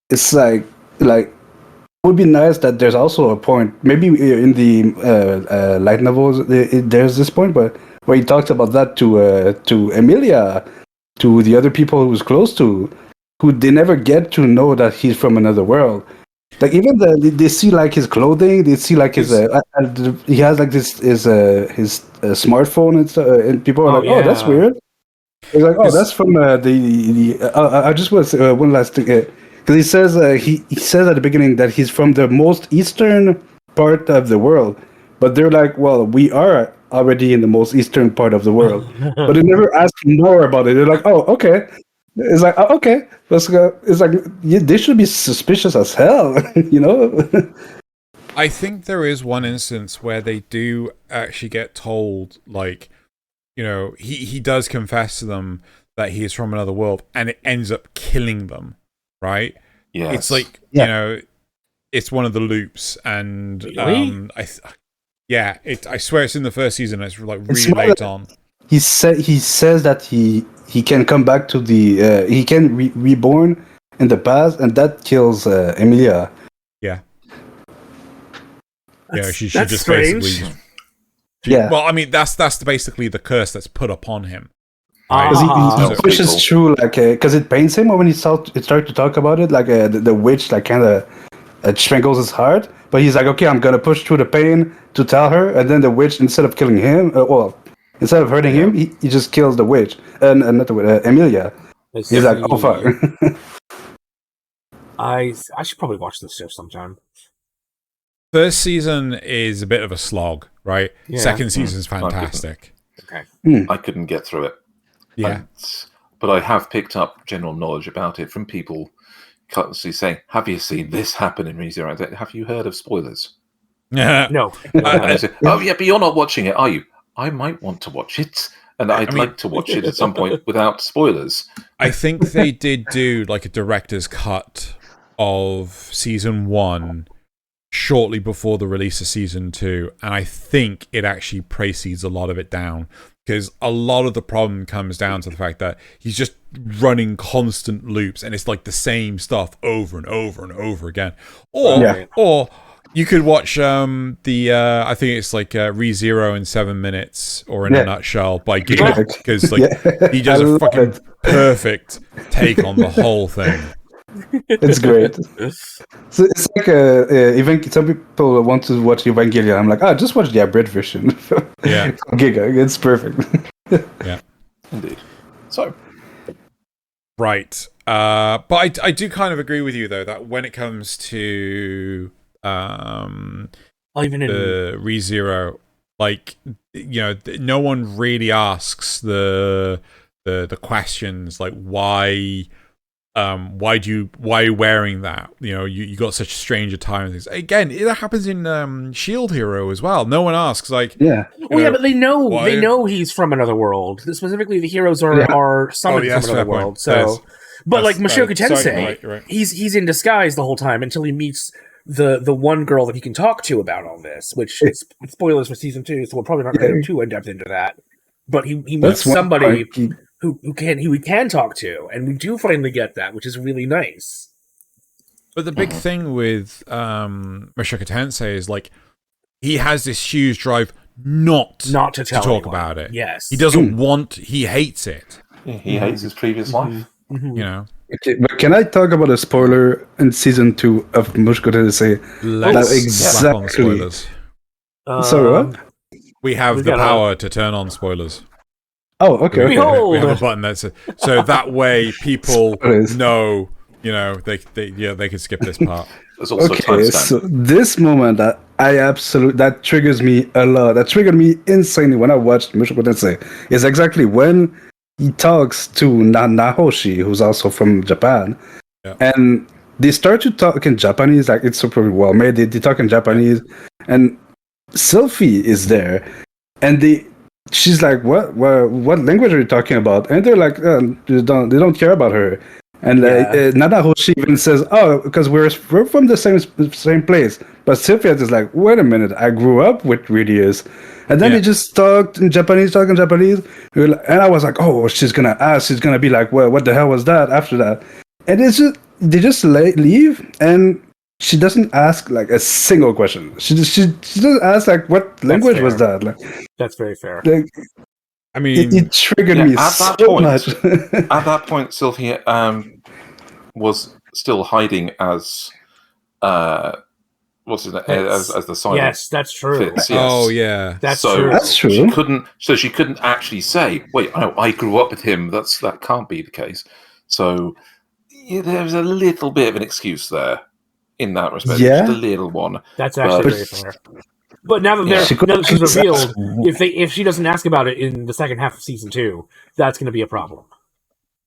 it's like it would be nice that there's also a point, maybe in the light novels, there's this point, but where he talks about that to Emilia, to the other people he was close to, who they never get to know that he's from another world. Like, even they see like his clothing, they see like his he has like his smartphone and stuff, and people are like, "Oh, that's weird." He's like, "Oh, that's from I just was one last thing, because he says he says at the beginning that he's from the most eastern part of the world, but they're like, "Well, we are already in the most eastern part of the world," but they never ask more about it. They're like, "Oh, okay." It's like, "Oh, okay." Let's go. It's like, they should be suspicious as hell, you know. I think there is one instance where they do actually get told, like, you know, he does confess to them that he is from another world, and it ends up killing them, right? Yes. It's like, you know, it's one of the loops, and Really? I swear it's in the first season. It's like really late on. He says that he can come back to the he can reborn in the past, and that kills Emilia. Yeah. She that's just strange. basically. Yeah. Well, I mean, that's basically the curse that's put upon him. Because he pushes people. through, like, because it pains him when he starts to talk about it. Like, the witch, like, kind of strangles his heart. But he's like, "Okay, I'm gonna push through the pain to tell her." And then the witch, instead of killing him, instead of hurting him, he just kills the witch, and not the witch, Emilia. He's like, "Oh fuck." I should probably watch this show sometime. First season is a bit of a slog, right? Yeah. Second season's fantastic. Okay. I couldn't get through it. Yeah. But I have picked up general knowledge about it from people constantly saying, "Have you seen this happen in ReZero? Have you heard of spoilers?" Yeah. No. And I say, "Oh yeah, but you're not watching it, are you?" I might want to watch it, and I'd like to watch it at some point without spoilers. I think they did do like a director's cut of season 1 shortly before the release of season 2, and I think it actually precedes a lot of it down, because a lot of the problem comes down to the fact that he's just running constant loops, and it's like the same stuff over and over and over again. Or you could watch I think it's like ReZero in 7 minutes, or in a nutshell, by Giga, because like he does a fucking perfect take on the whole thing. It's great. So it's like even some people want to watch Evangelion. I'm like, just watch the abridged version. Yeah. Giga, it's perfect. Yeah, Indeed. So, right. But I do kind of agree with you though, that when it comes to Even in the ReZero, like, you know, no one really asks the questions like, why are you wearing that? You know, you got such strange attire and things. Again, it happens in Shield Hero as well. No one asks, like, but they know he's from another world. Specifically, the heroes are summoned from another world. So, but like Mushoku Tensei, right. he's in disguise the whole time until he meets the one girl that he can talk to about all this. Which is spoilers for season 2, so we're probably not going to go too in depth into that. But he meets somebody who we can talk to, and we do finally get that, which is really nice. But the big thing with Mushoku Tensei is, like, he has this huge drive not to talk anyone about it. Yes, he doesn't want. He hates it. he hates his previous life. You know. Okay, but can I talk about a spoiler in season 2 of Mushoku Tensei? Let's exactly. on spoilers. Sorry, what? We have the power to turn on spoilers. Oh, okay. We have a button that's so that way people know. You know, they can skip this part. There's also okay, so this moment that triggers me a lot. That triggered me insanely when I watched Mushoku Tensei. Is exactly when he talks to Nahoshi, who's also from Japan, Yeah. and they start to talk in Japanese. Like it's super well made. They talk in Japanese, and Sylphie is there, and she's like, what language are you talking about? And they're like, they don't care about her. And Nanahoshi even says, oh, because we're from the same place. But Sylphia is like, wait a minute, I grew up with Rudius. And then they just talked in Japanese. And I was like, oh, she's going to ask. She's going to be like, well, what the hell was that after that? And they just leave, and she doesn't ask like a single question. She doesn't ask like, what language was that? Like, that's very fair. Like, I mean, it triggered me so much. At that point, Sylvia was still hiding as what's his name? As the silent. Yes, that's true. Fits, yes. Oh yeah, that's true. That's true. She couldn't actually say, "Wait, I grew up with him." That can't be the case. So there's a little bit of an excuse there in that respect. Yeah, just a little one. That's actually very fair. But now that she's revealed, if she doesn't ask about it in the second half of season 2, that's going to be a problem.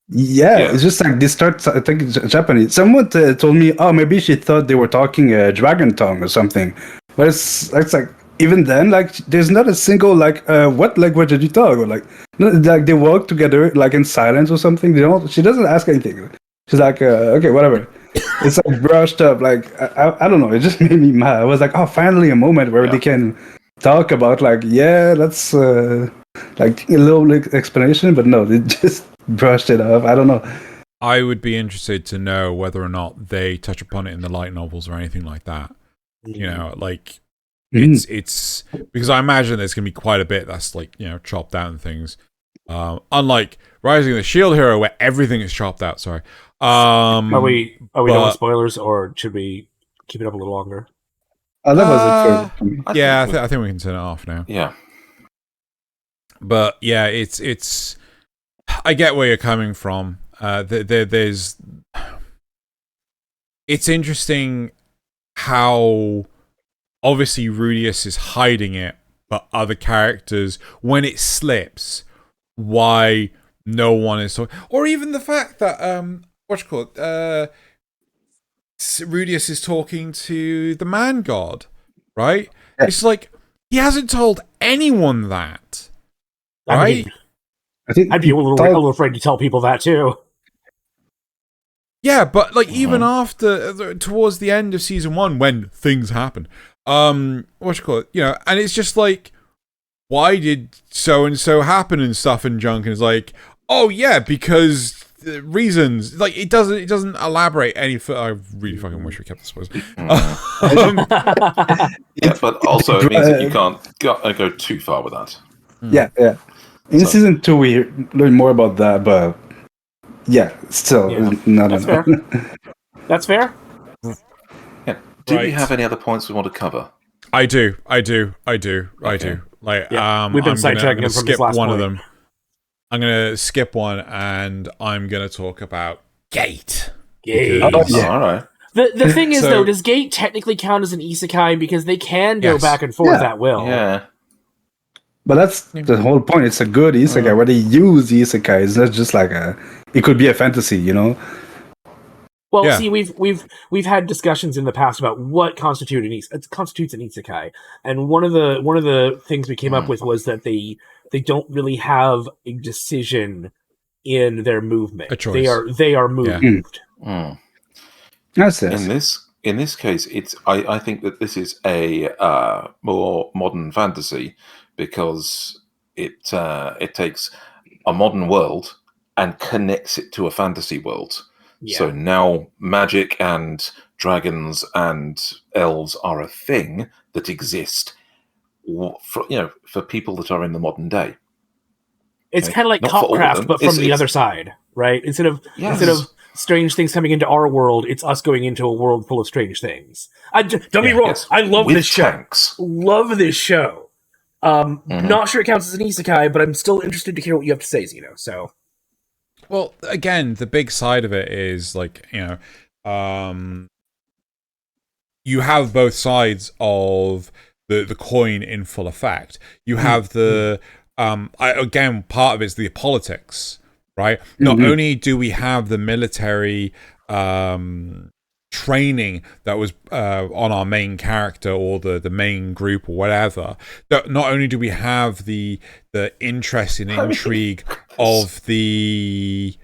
Yeah, it's just like they start. I think Japanese. Someone told me, oh, maybe she thought they were talking dragon tongue or something. But it's like even then, like there's not a single like what language did you talk? Or like they walk together like in silence or something. She doesn't ask anything. She's like, okay, whatever. It's like brushed up. Like I don't know. It just made me mad. I was like, oh, finally a moment where they can talk about like, let's like a little explanation. But no, they just brushed it off. I don't know. I would be interested to know whether or not they touch upon it in the light novels or anything like that. You know, like it's because I imagine there's going to be quite a bit that's like, you know, chopped out and things. Unlike Rising of the Shield Hero, where everything is chopped out. Sorry. Are we done with spoilers, or should we keep it up a little longer? That was it for me. I think we can turn it off now. Yeah. But yeah, it's. I get where you're coming from. There's. It's interesting how obviously Rudius is hiding it, but other characters, when it slips, why no one is talking, or even the fact that Rudius is talking to the man god, right? Yeah. It's like he hasn't told anyone that, right? I think I'd be a little afraid to tell people that too. Yeah, but like even after towards the end of season 1, when things happen, you know, and it's just like, why did so and so happen and stuff and junk, and it's like, oh yeah, because reasons. Like it doesn't elaborate any. I really fucking wish we kept this. Yeah, but also it means that you can't go too far with that. Yeah. In season 2, we learn more about that, but yeah, still, that's fair. That's fair. Yeah. Do we have any other points we want to cover? I do. Like, we've been sidetracking from skip one point. Of them. I'm gonna skip one, and I'm gonna talk about Gate. All right. The thing is, though, does Gate technically count as an isekai, because they can go back and forth at will? Yeah. But that's the whole point. It's a good isekai where they use the isekai. It's not just like it could be a fantasy, you know. Well, see, we've had discussions in the past about what constitutes an isekai, and one of the things we came up with was that they don't really have a decision in their movement. A choice. They are moved. Yeah. That's it. In this case, I think that this is a more modern fantasy, because it takes a modern world and connects it to a fantasy world. Yeah. So now magic and dragons and elves are a thing that exist for people that are in the modern day. It's kind of like Copcraft, but from the other side, right? Instead of strange things coming into our world, it's us going into a world full of strange things. Don't be wrong. Yes. I love this show. Love this show. Not sure it counts as an isekai, but I'm still interested to hear what you have to say, Zeno. So, well, again, the big side of it is like, you know, you have both sides of the coin in full effect. You have the again, part of it's the politics, right? Not only do we have the military training that was on our main character or the main group or whatever, not only do we have the interest and intrigue of the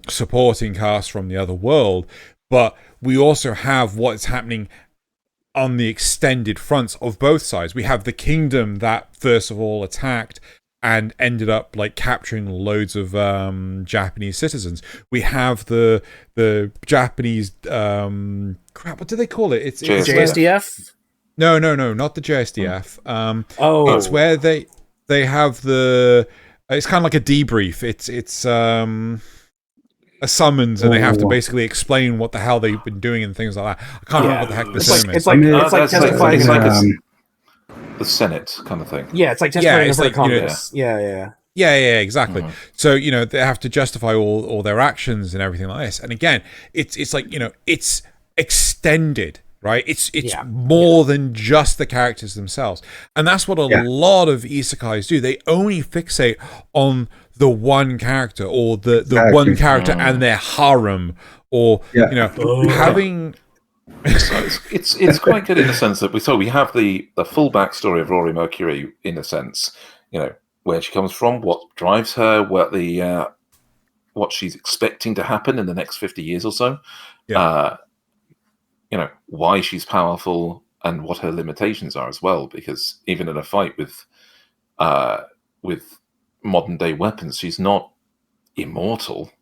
supporting cast from the other world, but we also have what's happening on the extended fronts of both sides. We have the kingdom that first of all attacked and ended up like capturing loads of Japanese citizens. We have the Japanese crap. What do they call it? It's JSDF. No, not the JSDF. It's where they have the. It's kind of like a debrief. It's a summons, and they have to basically explain what the hell they've been doing and things like that. I can't remember what the heck the term is. It's like testifying. The Senate kind of thing. Yeah, it's like testifying in front of Congress. Yeah, exactly. So they have to justify all their actions and everything like this. And again, it's like it's extended, right? It's more than just the characters themselves, and that's what a lot of isekais do. They only fixate on the one character or the one character and their harem, or having. It's quite good in the sense that we have the full backstory of Rory Mercury in a sense, where she comes from, what drives her, what she's expecting to happen in the next 50 years or so, why she's powerful and what her limitations are as well. Because even in a fight with modern day weapons, she's not immortal.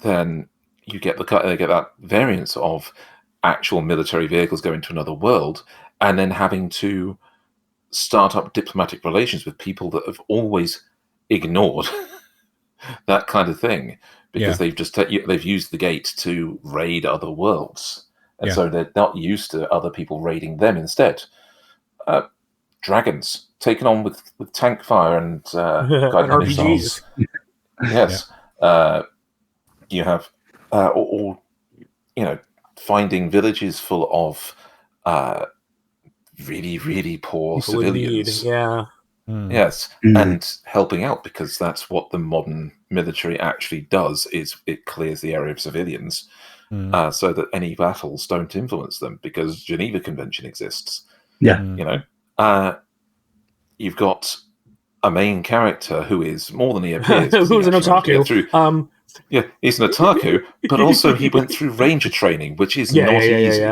Then you get that variance of actual military vehicles going to another world and then having to start up diplomatic relations with people that have always ignored that kind of thing because they've used the gate to raid other worlds, and so they're not used to other people raiding them instead. Dragons taken on with tank fire and RPGs. Yes. You have finding villages full of really, really poor people civilians. Yes, and helping out, because that's what the modern military actually does, is it clears the area of civilians so that any battles don't influence them, because Geneva Convention exists. You've got a main character who is more than he appears. Who's an otaku. He's an otaku, but also he went through ranger training, which is not easy.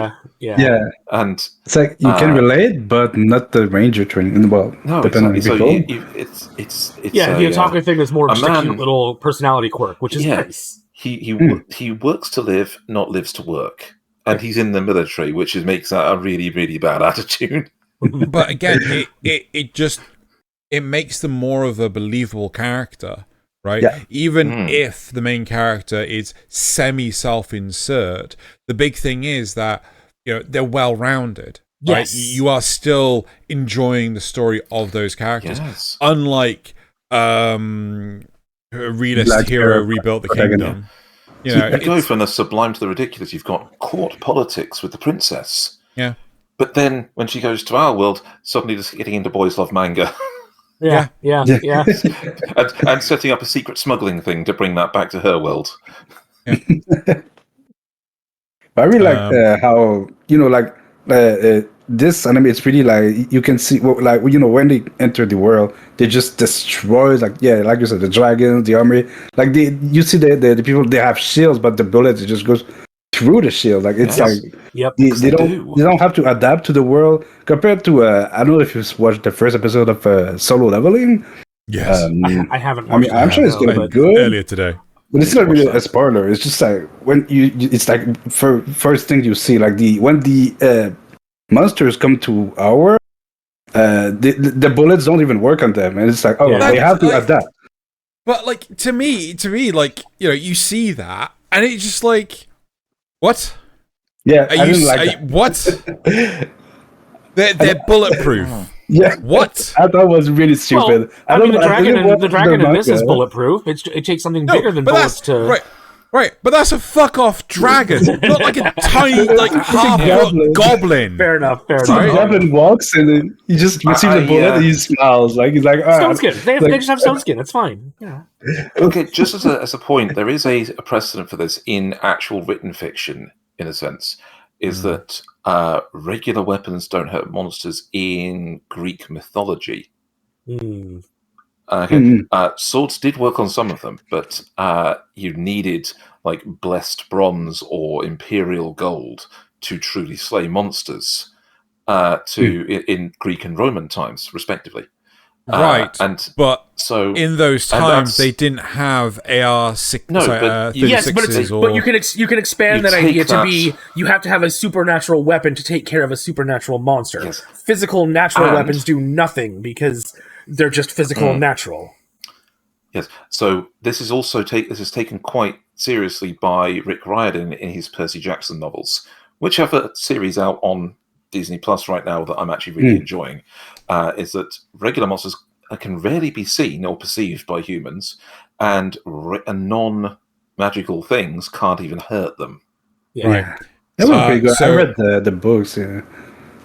And it's like you can relate, but not the ranger training. Well, no, depending exactly. on it's the otaku thing is more just a cute little personality quirk, which is nice. He works to live, not lives to work, and he's in the military, which makes that a really, really bad attitude. But again, it makes them more of a believable character. Right? Yeah. Even if the main character is semi-self-insert, the big thing is that they're well-rounded. Right? You are still enjoying the story of those characters. Yes. Unlike a realist hero rebuilt the kingdom. You go from the sublime to the ridiculous. You've got court politics with the princess. Yeah. But then when she goes to our world, suddenly just getting into boys love manga. Yeah. and setting up a secret smuggling thing to bring that back to her world. I really like how this anime. It's really like you can see when they enter the world, they just destroy like you said, the dragons, the army. Like you see the people, they have shields, but the bullet just goes through the shield. Like it's they don't have to adapt to the world compared to I don't know if you've watched the first episode of Solo Leveling. Yes. I haven't. I'm sure it's gonna be good earlier today, but it's not really a spoiler. It's just like when it's like first thing you see, like when the monsters come to our the bullets don't even work on them, and it's like they have to adapt. But like to me, like you see that, and it's just like. What? Yeah, what? They're bulletproof. Yeah. What? I thought it was really stupid. Well, the dragon in this is bulletproof. It takes something bigger than bullets to. Right, but that's a fuck-off dragon, not like a tiny, like, half-foot goblin. Fair enough. The goblin walks and then he just receives a bullet and he smiles. Like, he's like, stone skin. They just have stone skin. It's fine. Yeah. Okay, just as a point, there is a precedent for this in actual written fiction, in a sense, is that regular weapons don't hurt monsters in Greek mythology. Swords did work on some of them, but you needed like blessed bronze or imperial gold to truly slay monsters in Greek and Roman times, respectively. Right, but so in those times they didn't have AR-6. But you can expand that idea to be you have to have a supernatural weapon to take care of a supernatural monster. Yes. Physical natural weapons do nothing because they're just physical and natural. Yes. So this is also taken quite seriously by Rick Riordan in his Percy Jackson novels, which have a series out on Disney Plus right now that I'm actually really enjoying. Is that regular monsters can rarely be seen or perceived by humans, and non-magical things can't even hurt them. Yeah. Right. That was pretty good. I read the books. Yeah.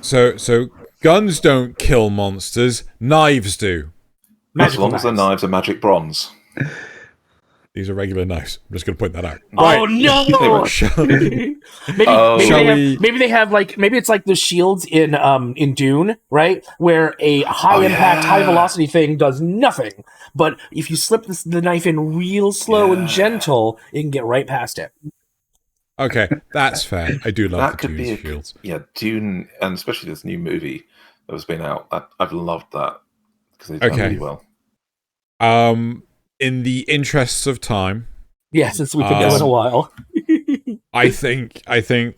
So guns don't kill monsters. Knives do. As long as the knives are magic bronze. These are regular knives. I'm just going to point that out. Oh no! Maybe it's like the shields in Dune, right? Where a high impact, high velocity thing does nothing, but if you slip the knife in real slow and gentle, it can get right past it. Okay, that's fair. I do love that the could be shields. Dune, and especially this new movie that has been out. I've loved that because they've done really well. In the interests of time, since we've been doing a while, I think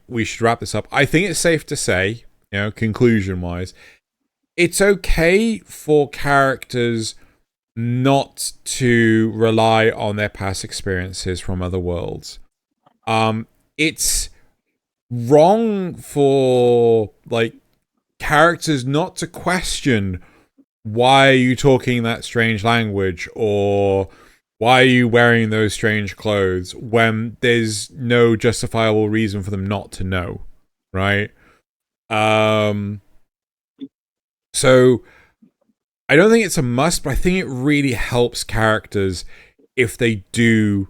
we should wrap this up. I think it's safe to say, conclusion-wise, it's okay for characters not to rely on their past experiences from other worlds. It's wrong for characters not to question, why are you talking that strange language, or why are you wearing those strange clothes, when there's no justifiable reason for them not to know, right? So I don't think it's a must, but I think it really helps characters if they do,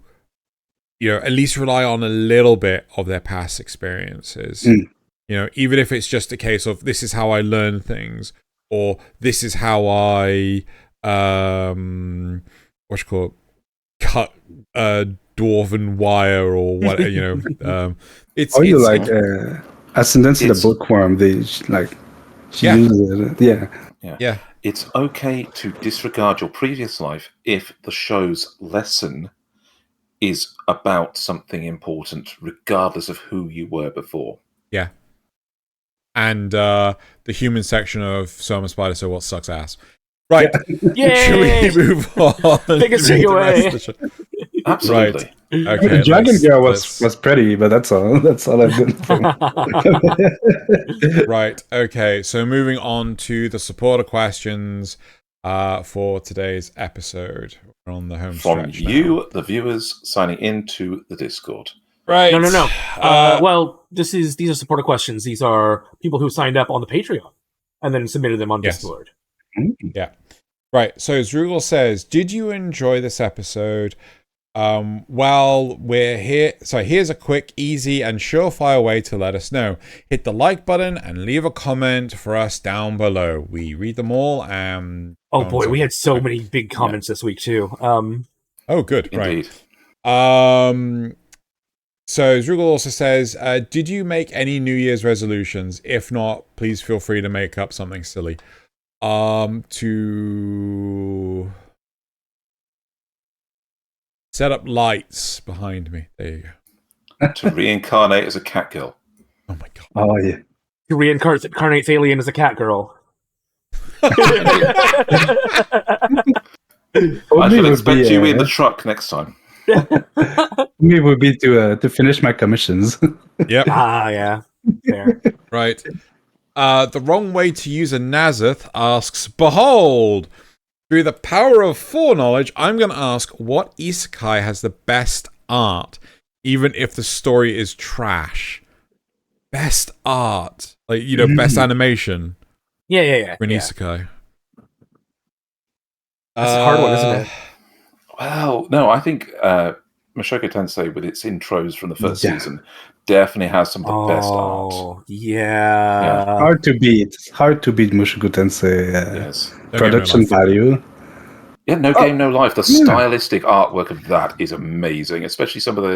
at least rely on a little bit of their past experiences. Even if it's just a case of, this is how I learn things, or this is how I cut dwarven wire, or what it's Ascendancy of the Bookworm. She uses it. Yeah. It's okay to disregard your previous life if the show's lesson is about something important, regardless of who you were before. Yeah. And the human section of So I'm a Spider, So What sucks ass. Right. Yay! Should we move on? Biggest takeaway. Absolutely. Right. Okay. The Dragon Girl was pretty, but that's all. That's all I've been. Right. Okay. So moving on to the supporter questions for today's episode. We're on the home stretch from you, the viewers, signing into the Discord. Right. No. Well, these are supporter questions. These are people who signed up on the Patreon and then submitted them on Discord. Yeah. Right. So Zrugal says, did you enjoy this episode? Well, we're here. So here's a quick, easy, and surefire way to let us know. Hit the like button and leave a comment for us down below. We read them all. Oh boy, we had so many big comments this week too. Oh, good. Indeed. Right. So Zrugal also says, did you make any New Year's resolutions? If not, please feel free to make up something silly. To set up lights behind me. There you go. To reincarnate as a cat girl. Oh my god. Oh yeah. To reincarnate Thaylien as a cat girl. I should expect you in the truck next time. Me would be to finish my commissions. Yep. Yeah. Fair. Right. The wrong way to use a Nasuth asks, behold, through the power of foreknowledge, I'm going to ask what isekai has the best art. even if the story is trash. Best art, like, you know, best animation. Yeah. For an isekai. That's a hard one, isn't it? Well, no, I think Mushoku Tensei, with its intros from the first season, definitely has some of the best art. Oh, yeah. Hard to beat. Hard to beat Mushoku Tensei. Yes. Production value. Yeah, No Game, No Life. The stylistic artwork of that is amazing, especially some of the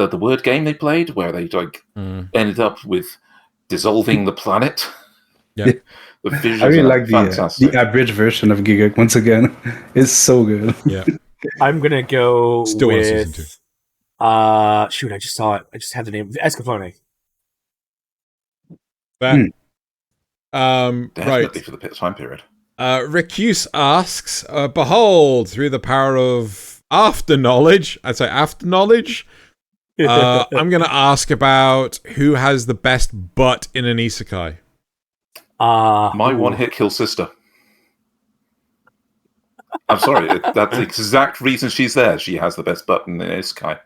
the word game they played, where they ended up with dissolving the planet. Yeah, the visuals I really like fantastic. the abridged version of Gigak once again. It's so good. Yeah, I'm gonna go Still with. season 2. Shoot, I just saw it. I just had the name. Escaflowne. Definitely Definitely for the time period. Ricuse asks, behold, through the power of after knowledge, I'm going to ask about who has the best butt in an isekai. My one-hit kill sister. I'm sorry, that's the exact reason she's there. She has the best butt in an isekai.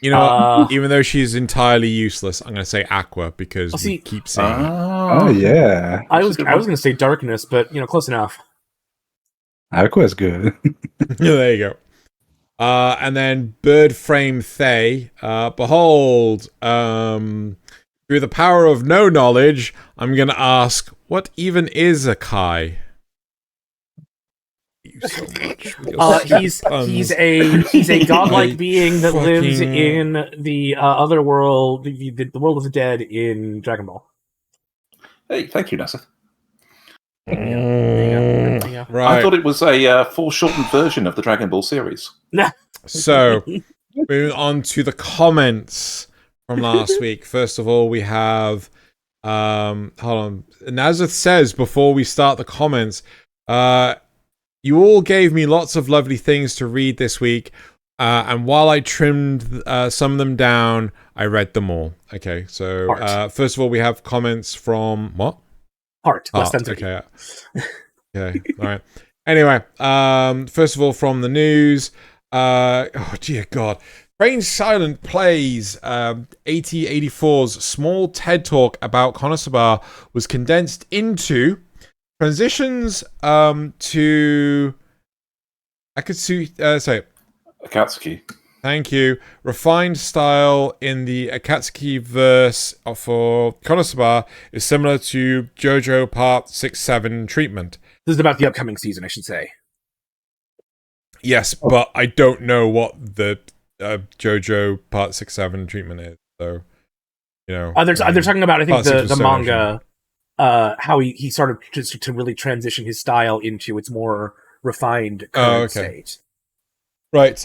You know what? Even though she's entirely useless, I'm going to say Aqua because we keep saying it. Oh, yeah. I was going to say Darkness, but, you know, close enough. Aqua is good. There you go. And then Bird Frame Thay, behold, through the power of no knowledge, I'm going to ask, what even is a Kai? So much. He's a godlike being that lives in the other world, the world of the dead in Dragon Ball. Hey, thank you, Nasuth. Yeah. Right. I thought it was a foreshortened version of the Dragon Ball series. So, moving on to the comments from last week. First of all, we have hold on. Nasuth says before we start the comments, you all gave me lots of lovely things to read this week, and while I trimmed some of them down, I read them all. Okay, so first of all, we have comments from what? Heart. Okay. Okay. All right. Anyway, first of all, from the news. Oh dear God. Brain Silent plays 8084's small TED talk about KonoSuba was condensed into transitions to Akatsuki. Thank you. Refined style in the Akatsuki verse for KonoSuba is similar to JoJo Part 6-7 treatment. This is about the upcoming season, I should say. Yes, but I don't know what the JoJo Part 6-7 treatment is. So, you know, they're talking about, I think, the manga. Original. How he started to really transition his style into its more refined current state. Right.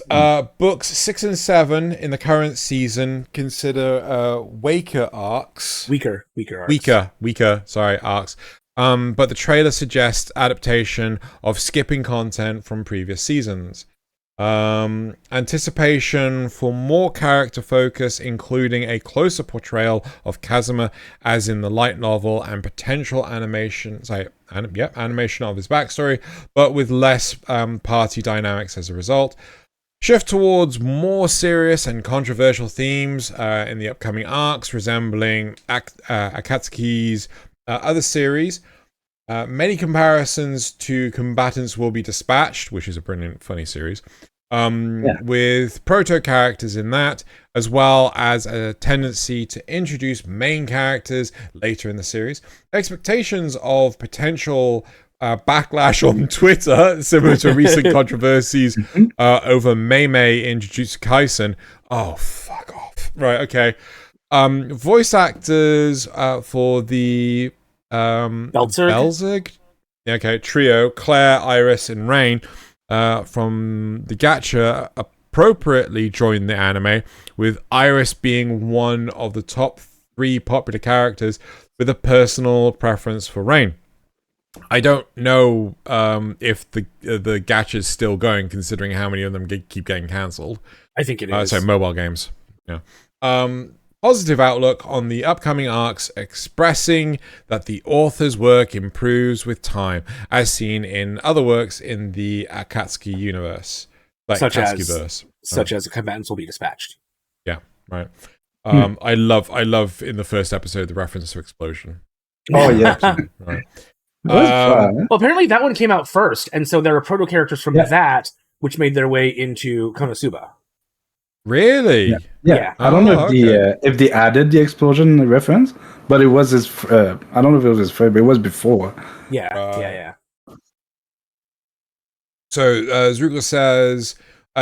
Books 6 and 7 in the current season consider weaker arcs. Weaker arcs. Arcs. But the trailer suggests adaptation of skipping content from previous seasons. Anticipation for more character focus, including a closer portrayal of Kazuma as in the light novel, and potential animation of his backstory, but with less party dynamics as a result. Shift towards more serious and controversial themes in the upcoming arcs, resembling Akatsuki's other series. Many comparisons to Combatants Will Be Dispatched, which is a brilliant, funny series, with proto-characters in that, as well as a tendency to introduce main characters later in the series. Expectations of potential backlash on Twitter, similar to recent controversies over Mei in Jujutsu Kaisen. Oh, fuck off. Right, okay. Voice actors for the Belzerg? Okay, trio, Claire, Iris, and Rain from the Gacha appropriately joined the anime, with Iris being one of the top 3 popular characters with a personal preference for Rain. I don't know if the Gacha is still going, considering how many of them keep getting cancelled. I think it is. Mobile games. Yeah. Positive outlook on the upcoming arcs, expressing that the author's work improves with time, as seen in other works in the Akatsuki universe, like such Akatsuki-verse. such as the combatants will be dispatched. Yeah, right. I love in the first episode the reference to explosion. Oh yeah, Right. that was fun. Well, apparently that one came out first, and so there are proto characters from that which made their way into KonoSuba. Really? Yeah. I don't know if they added the explosion reference, but it was his. I don't know if it was his first, but it was before. Yeah. So Zrugla says,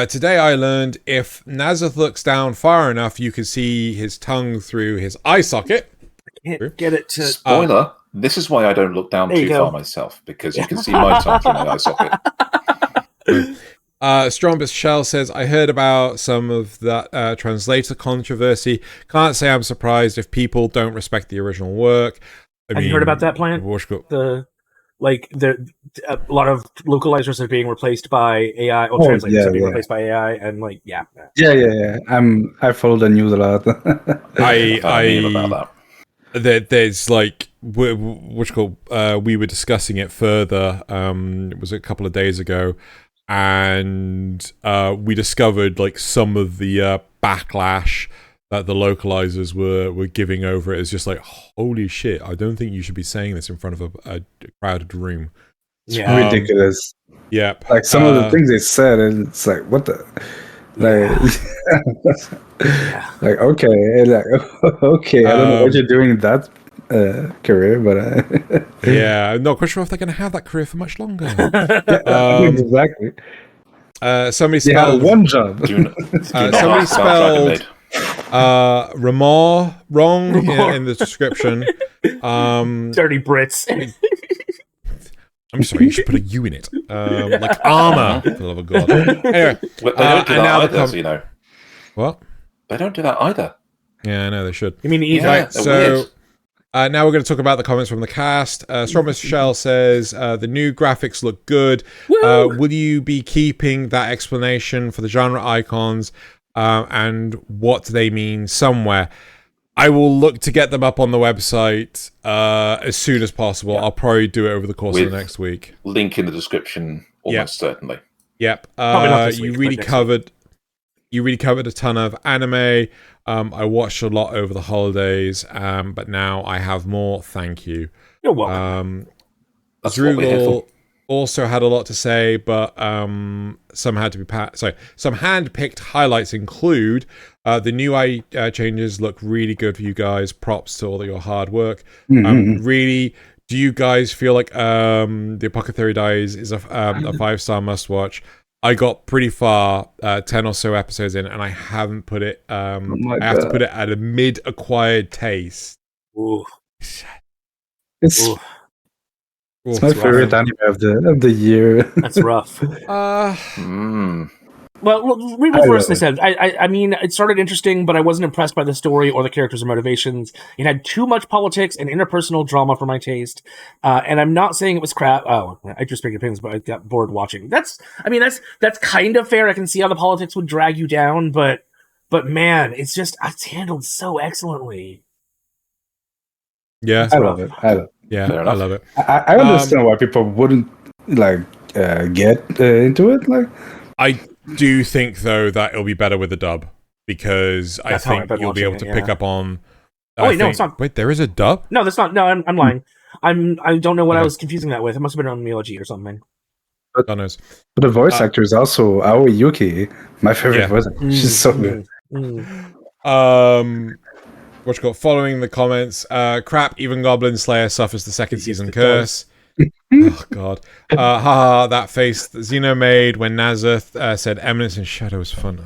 today I learned if Nasuth looks down far enough, you can see his tongue through his eye socket. I can't get it to... Spoiler, this is why I don't look down too far myself, because you can see my tongue through my eye socket. Strongest Shell says, I heard about some of that translator controversy. Can't say I'm surprised if people don't respect the original work. Have you heard about that, Plant? A lot of localizers are being replaced by AI, or translators are being replaced by AI, and Yeah. I follow the news a lot. I about that. There's we were discussing it further. It was a couple of days ago, and we discovered some of the backlash that the localizers were giving over it. Is just holy shit, I don't think you should be saying this in front of a crowded room. It's ridiculous. Yep. Some of the things they said, and it's what the okay, I don't know what you're doing in that career, but yeah, I'm not quite sure if they're going to have that career for much longer. Exactly. Somebody spelled one job. Somebody spelled Remor wrong in the description. Dirty Brits. I'm sorry, you should put a U in it. Like armor, for the love of God. Anyway, they don't do that either, so you know. What? They don't do that either. Yeah, I know they should. You mean either? Right, so now we're going to talk about the comments from the cast. Strongest Shell says, the new graphics look good. Will you be keeping that explanation for the genre icons and what they mean somewhere? I will look to get them up on the website as soon as possible. I'll probably do it over the course of the next week. Link in the description, almost certainly. Yep. You really covered a ton of anime. I watched a lot over the holidays, but now I have more. Thank you. You're welcome. That's what we're here for. Also had a lot to say, but some hand-picked highlights include the new eye changes look really good for you guys. Props to all your hard work. Really, do you guys feel like the Apothecary Dies is a 5-star must-watch? I got pretty far, 10 or so episodes in, and I haven't put it. I have to put it at a mid-acquired taste. Ooh. It's my favorite anime of the year. That's rough. Well, read what first they said. I mean, it started interesting, but I wasn't impressed by the story or the characters' or motivations. It had too much politics and interpersonal drama for my taste. And I'm not saying it was crap. Oh, I just make opinions, but I got bored watching. That's kind of fair. I can see how the politics would drag you down, but man, it's handled so excellently. Yeah, I love it. Yeah, I love it. I understand why people wouldn't get into it. I do think though that it'll be better with the dub because I think you'll be able to pick up on. No, it's not. Wait, there is a dub? No, that's not. No, I'm lying. I don't know what I was confusing that with. It must have been on Miyoji or something. God knows. But the voice actor is also Aoi Yuki, my favorite voice actor. She's so good. What's called following the comments? Crap, even Goblin Slayer suffers the second season curse. Oh god. Haha, that face that Xeno made when Nasuth said Eminence and Shadow was fun.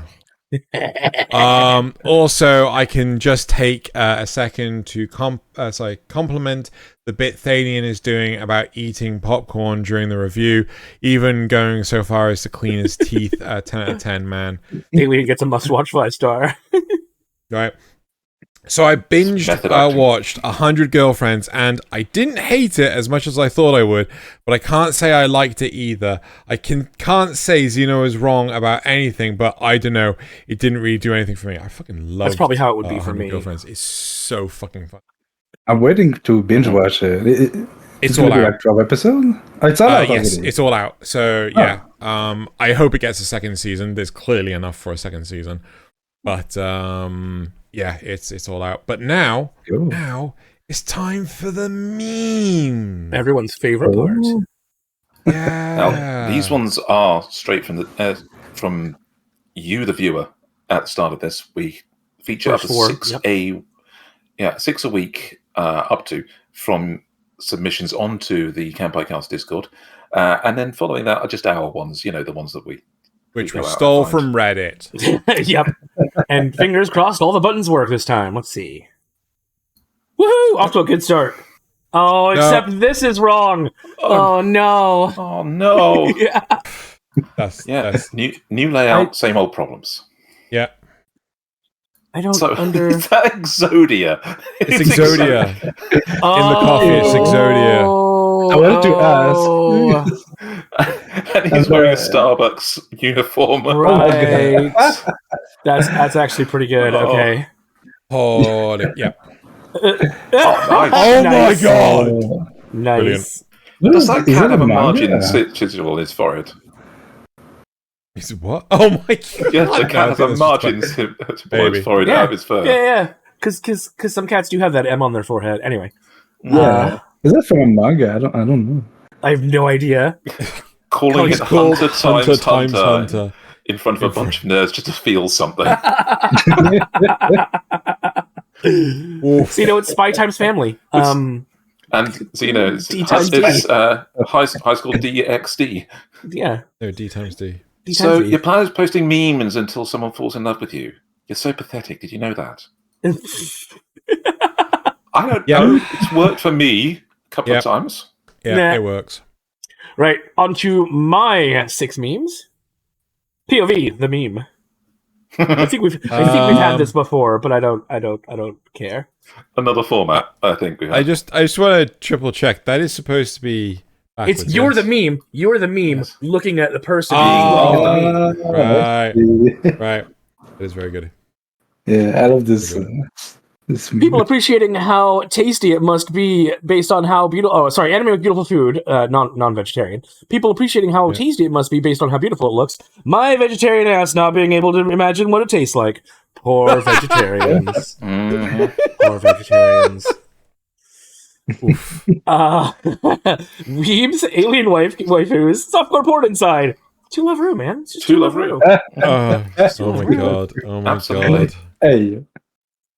Also, I can just take a second to compliment the bit Thaylien is doing about eating popcorn during the review, even going so far as to clean his teeth. 10 out of 10, man. Thaylien gets a must-watch 5-star. Right. So I watched 100 Girlfriends, and I didn't hate it as much as I thought I would, but I can't say I liked it either. I can't say Xeno is wrong about anything, but I don't know. It didn't really do anything for me. I fucking love. That's probably how it would be for me. Girlfriends. It's so fucking fun. I'm waiting to binge watch it. It's all gonna be out. like 12 episodes? Oh, it's all out Yes, already. it's all out. So yeah, I hope it gets a second season. There's clearly enough for a second season, but yeah, it's all out. But now it's time for the meme. Everyone's favorite part. Yeah. Now, these ones are straight from you, the viewer, at the start of this. We feature up to six a week, up to, from submissions onto the Kanpai Cast Discord, and then following that are just our ones. You know, the ones that we stole from Reddit. Yep. And fingers crossed, all the buttons work this time. Let's see. Woohoo! Off to a good start. Oh, except this is wrong. Oh no. Oh no. Yeah. That's new layout, same old problems. Yeah. I don't Is that Exodia? It's Exodia. In the coffee, it's Exodia. I wanted to ask. And he's wearing a Starbucks uniform. Right. That's actually pretty good. Okay. Oh, yeah. Nice. Oh my Nice. god. Nice. Brilliant. Does that cat have a margin chisel on his forehead? Is it what? Oh my god. Yes, the cat has a margin to pull his forehead out of his fur. Yeah. Because some cats do have that M on their forehead. Anyway. Yeah. Is that from a manga? I don't know. I have no idea. Calling it Hunter times Hunter in front of a bunch of nerds just to feel something. So, it's Spy times Family. And so, it's high school DXD. Yeah. No, D times D. So your plan is posting memes until someone falls in love with you. You're so pathetic. Did you know that? I don't know. It's worked for me a couple of times. Yeah, it works. Right, on to my 6 memes. POV, the meme. I think we've had this before, but I don't care. Another format, I think we have. I just want to triple check. That is supposed to be backwards, it's you're the meme. You're the meme looking at the person looking at the meme. Right. That is very good. Yeah, I love this. People appreciating how tasty it must be based on how beautiful. Oh, sorry, anime with beautiful food, non-vegetarian. People appreciating how tasty it must be based on how beautiful it looks. My vegetarian ass not being able to imagine what it tastes like. Poor vegetarians. Poor vegetarians. Weebs, alien waifus, softcore porn inside. Two love room, man. It's just two love room. Oh my god. Oh my god. Hey.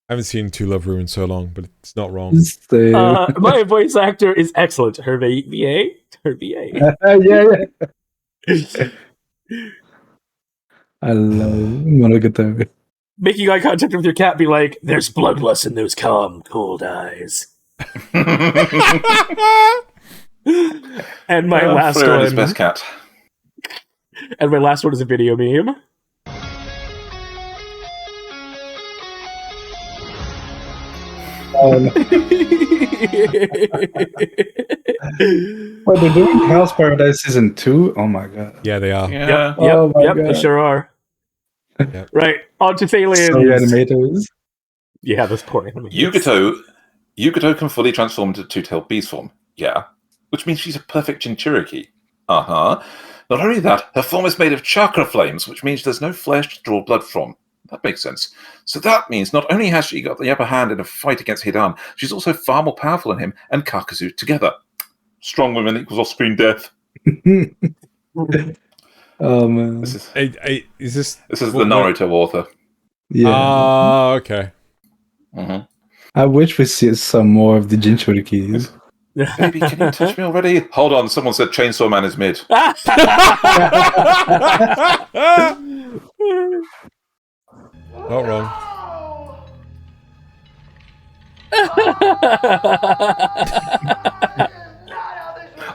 I haven't seen Two Love Room in so long, but it's not wrong. My voice actor is excellent. Her VA. Yeah. I love Monogatari. Making eye contact with your cat, be like, "There's bloodlust in those calm, cold eyes." And my last one, his best cat. And my last one is a video meme. Well, they're doing Hell's Paradise Season 2? Oh my god. Yeah, they are. Yeah. Yep, they sure are. Yep. Right, on to Thaylien. Sorry, animators. Yeah, those poor animators. Yugato can fully transform into two-tailed beast form. Yeah. Which means she's a perfect Jinchuriki. Uh-huh. Not only that, her form is made of chakra flames, which means there's no flesh to draw blood from. That makes sense. So that means not only has she got the upper hand in a fight against Hidan, she's also far more powerful than him and Kakazu together. Strong women equals off-screen death. Oh man, this is the Naruto author. Yeah. Okay. Mm-hmm. I wish we see some more of the Jinchurikis. Baby, can you touch me already? Hold on, someone said Chainsaw Man is mid. Not wrong.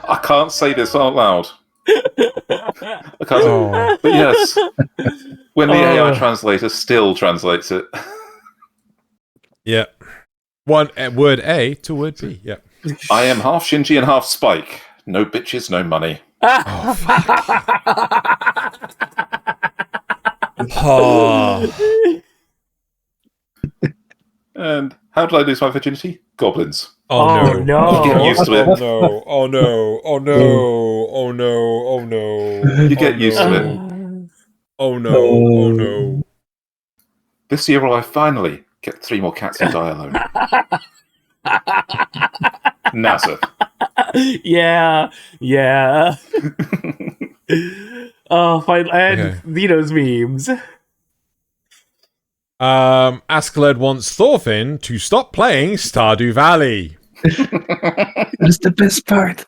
I can't say this out loud. I can't but yes, when the AI translator still translates it. Yeah. One word A to word B. Yeah. I am half Shinji and half Spike. No bitches, no money. Oh, fuck. And How did I lose my virginity? Goblins. Oh no! You get used to it. No! Oh no! Oh no! Oh no! Oh no! You get used to it. Oh no! Oh no! This year will I finally get 3 more cats and die alone. Nasuth. Yeah. Oh, fine. And Vito's memes. Askeladd wants Thorfinn to stop playing Stardew Valley. That's the best part.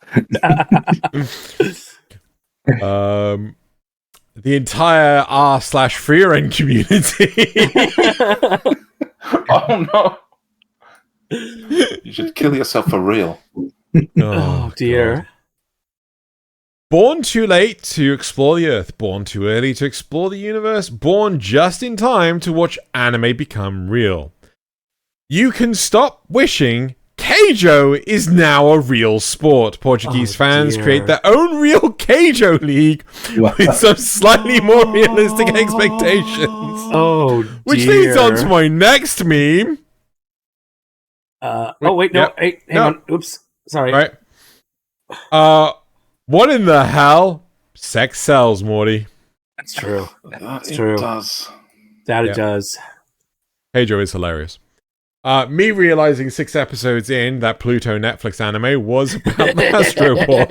The entire r/freerun community. Oh no! You should kill yourself for real. Oh dear. God. Born too late to explore the Earth, born too early to explore the universe, born just in time to watch anime become real. You can stop wishing Keijo is now a real sport. Portuguese fans create their own real Keijo league with some slightly more realistic expectations. Oh dear. Which leads on to my next meme. Wait, no. Hey, hang on. Oops. Sorry. Right. What in the hell? Sex sells, Morty. That's true. That's true. It does. That it does. Keijo is hilarious. Me realizing 6 episodes in that Pluto Netflix anime was about Astro Boy.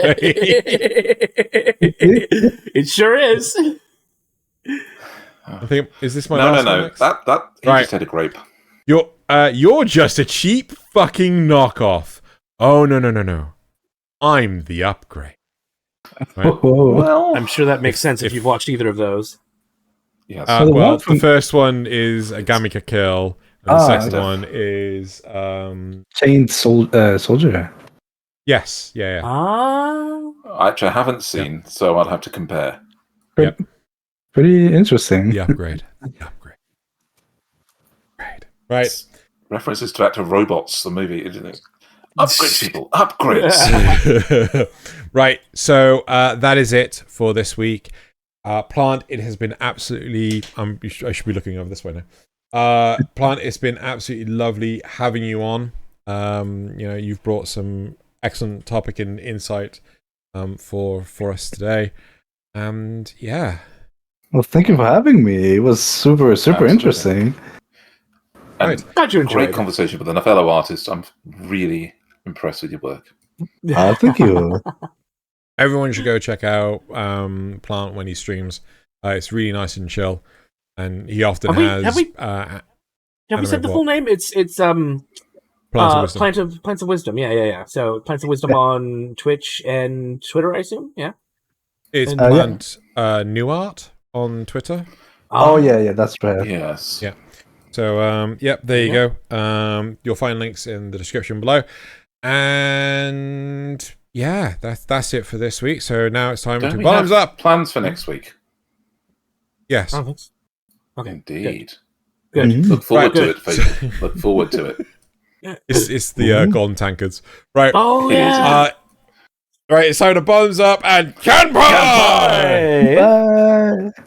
It sure is. I think is this my last one? No. That he just had a grape. You're just a cheap fucking knockoff. Oh no. I'm the upgrade. Right? Well, I'm sure that makes sense if you've watched either of those. yes. Well, the first one is a Gamika kill, and the second one is Chained Soldier. yes, yeah. Actually, I haven't seen, so I'll have to compare. Pretty interesting. The upgrade. Right. References to Active Robots, the movie, isn't it? Upgrades, people, upgrades. Right, so that is it for this week. Plant, it has been absolutely... I should be looking over this way now. Plant, it's been absolutely lovely having you on. You've brought some excellent topic and insight for us today. And yeah. Well, thank you for having me. It was super Absolutely. interesting. And Glad you enjoyed great it. conversation with a fellow artist. I'm really impressed with your work. Thank you. Everyone should go check out Plant when he streams. It's really nice and chill. And he often Have we said the full name? It's Plants of Wisdom. Plants of Wisdom. Yeah. So Plants of Wisdom on Twitch and Twitter, I assume. Yeah. It's Plant New Art on Twitter. Oh yeah, that's right. Yes. Yeah. So, there you go. You'll find links in the description below. And yeah, that's it for this week. So now it's time to bottoms up. Plans for next week. Yes. Oh, thanks. Okay. Indeed. Good. Look forward to Good. it, people. Look forward to it. It's the golden tankards. Right. Oh, yeah. Right, it's time to bottoms up and Kanpai! Kanpai! Bye.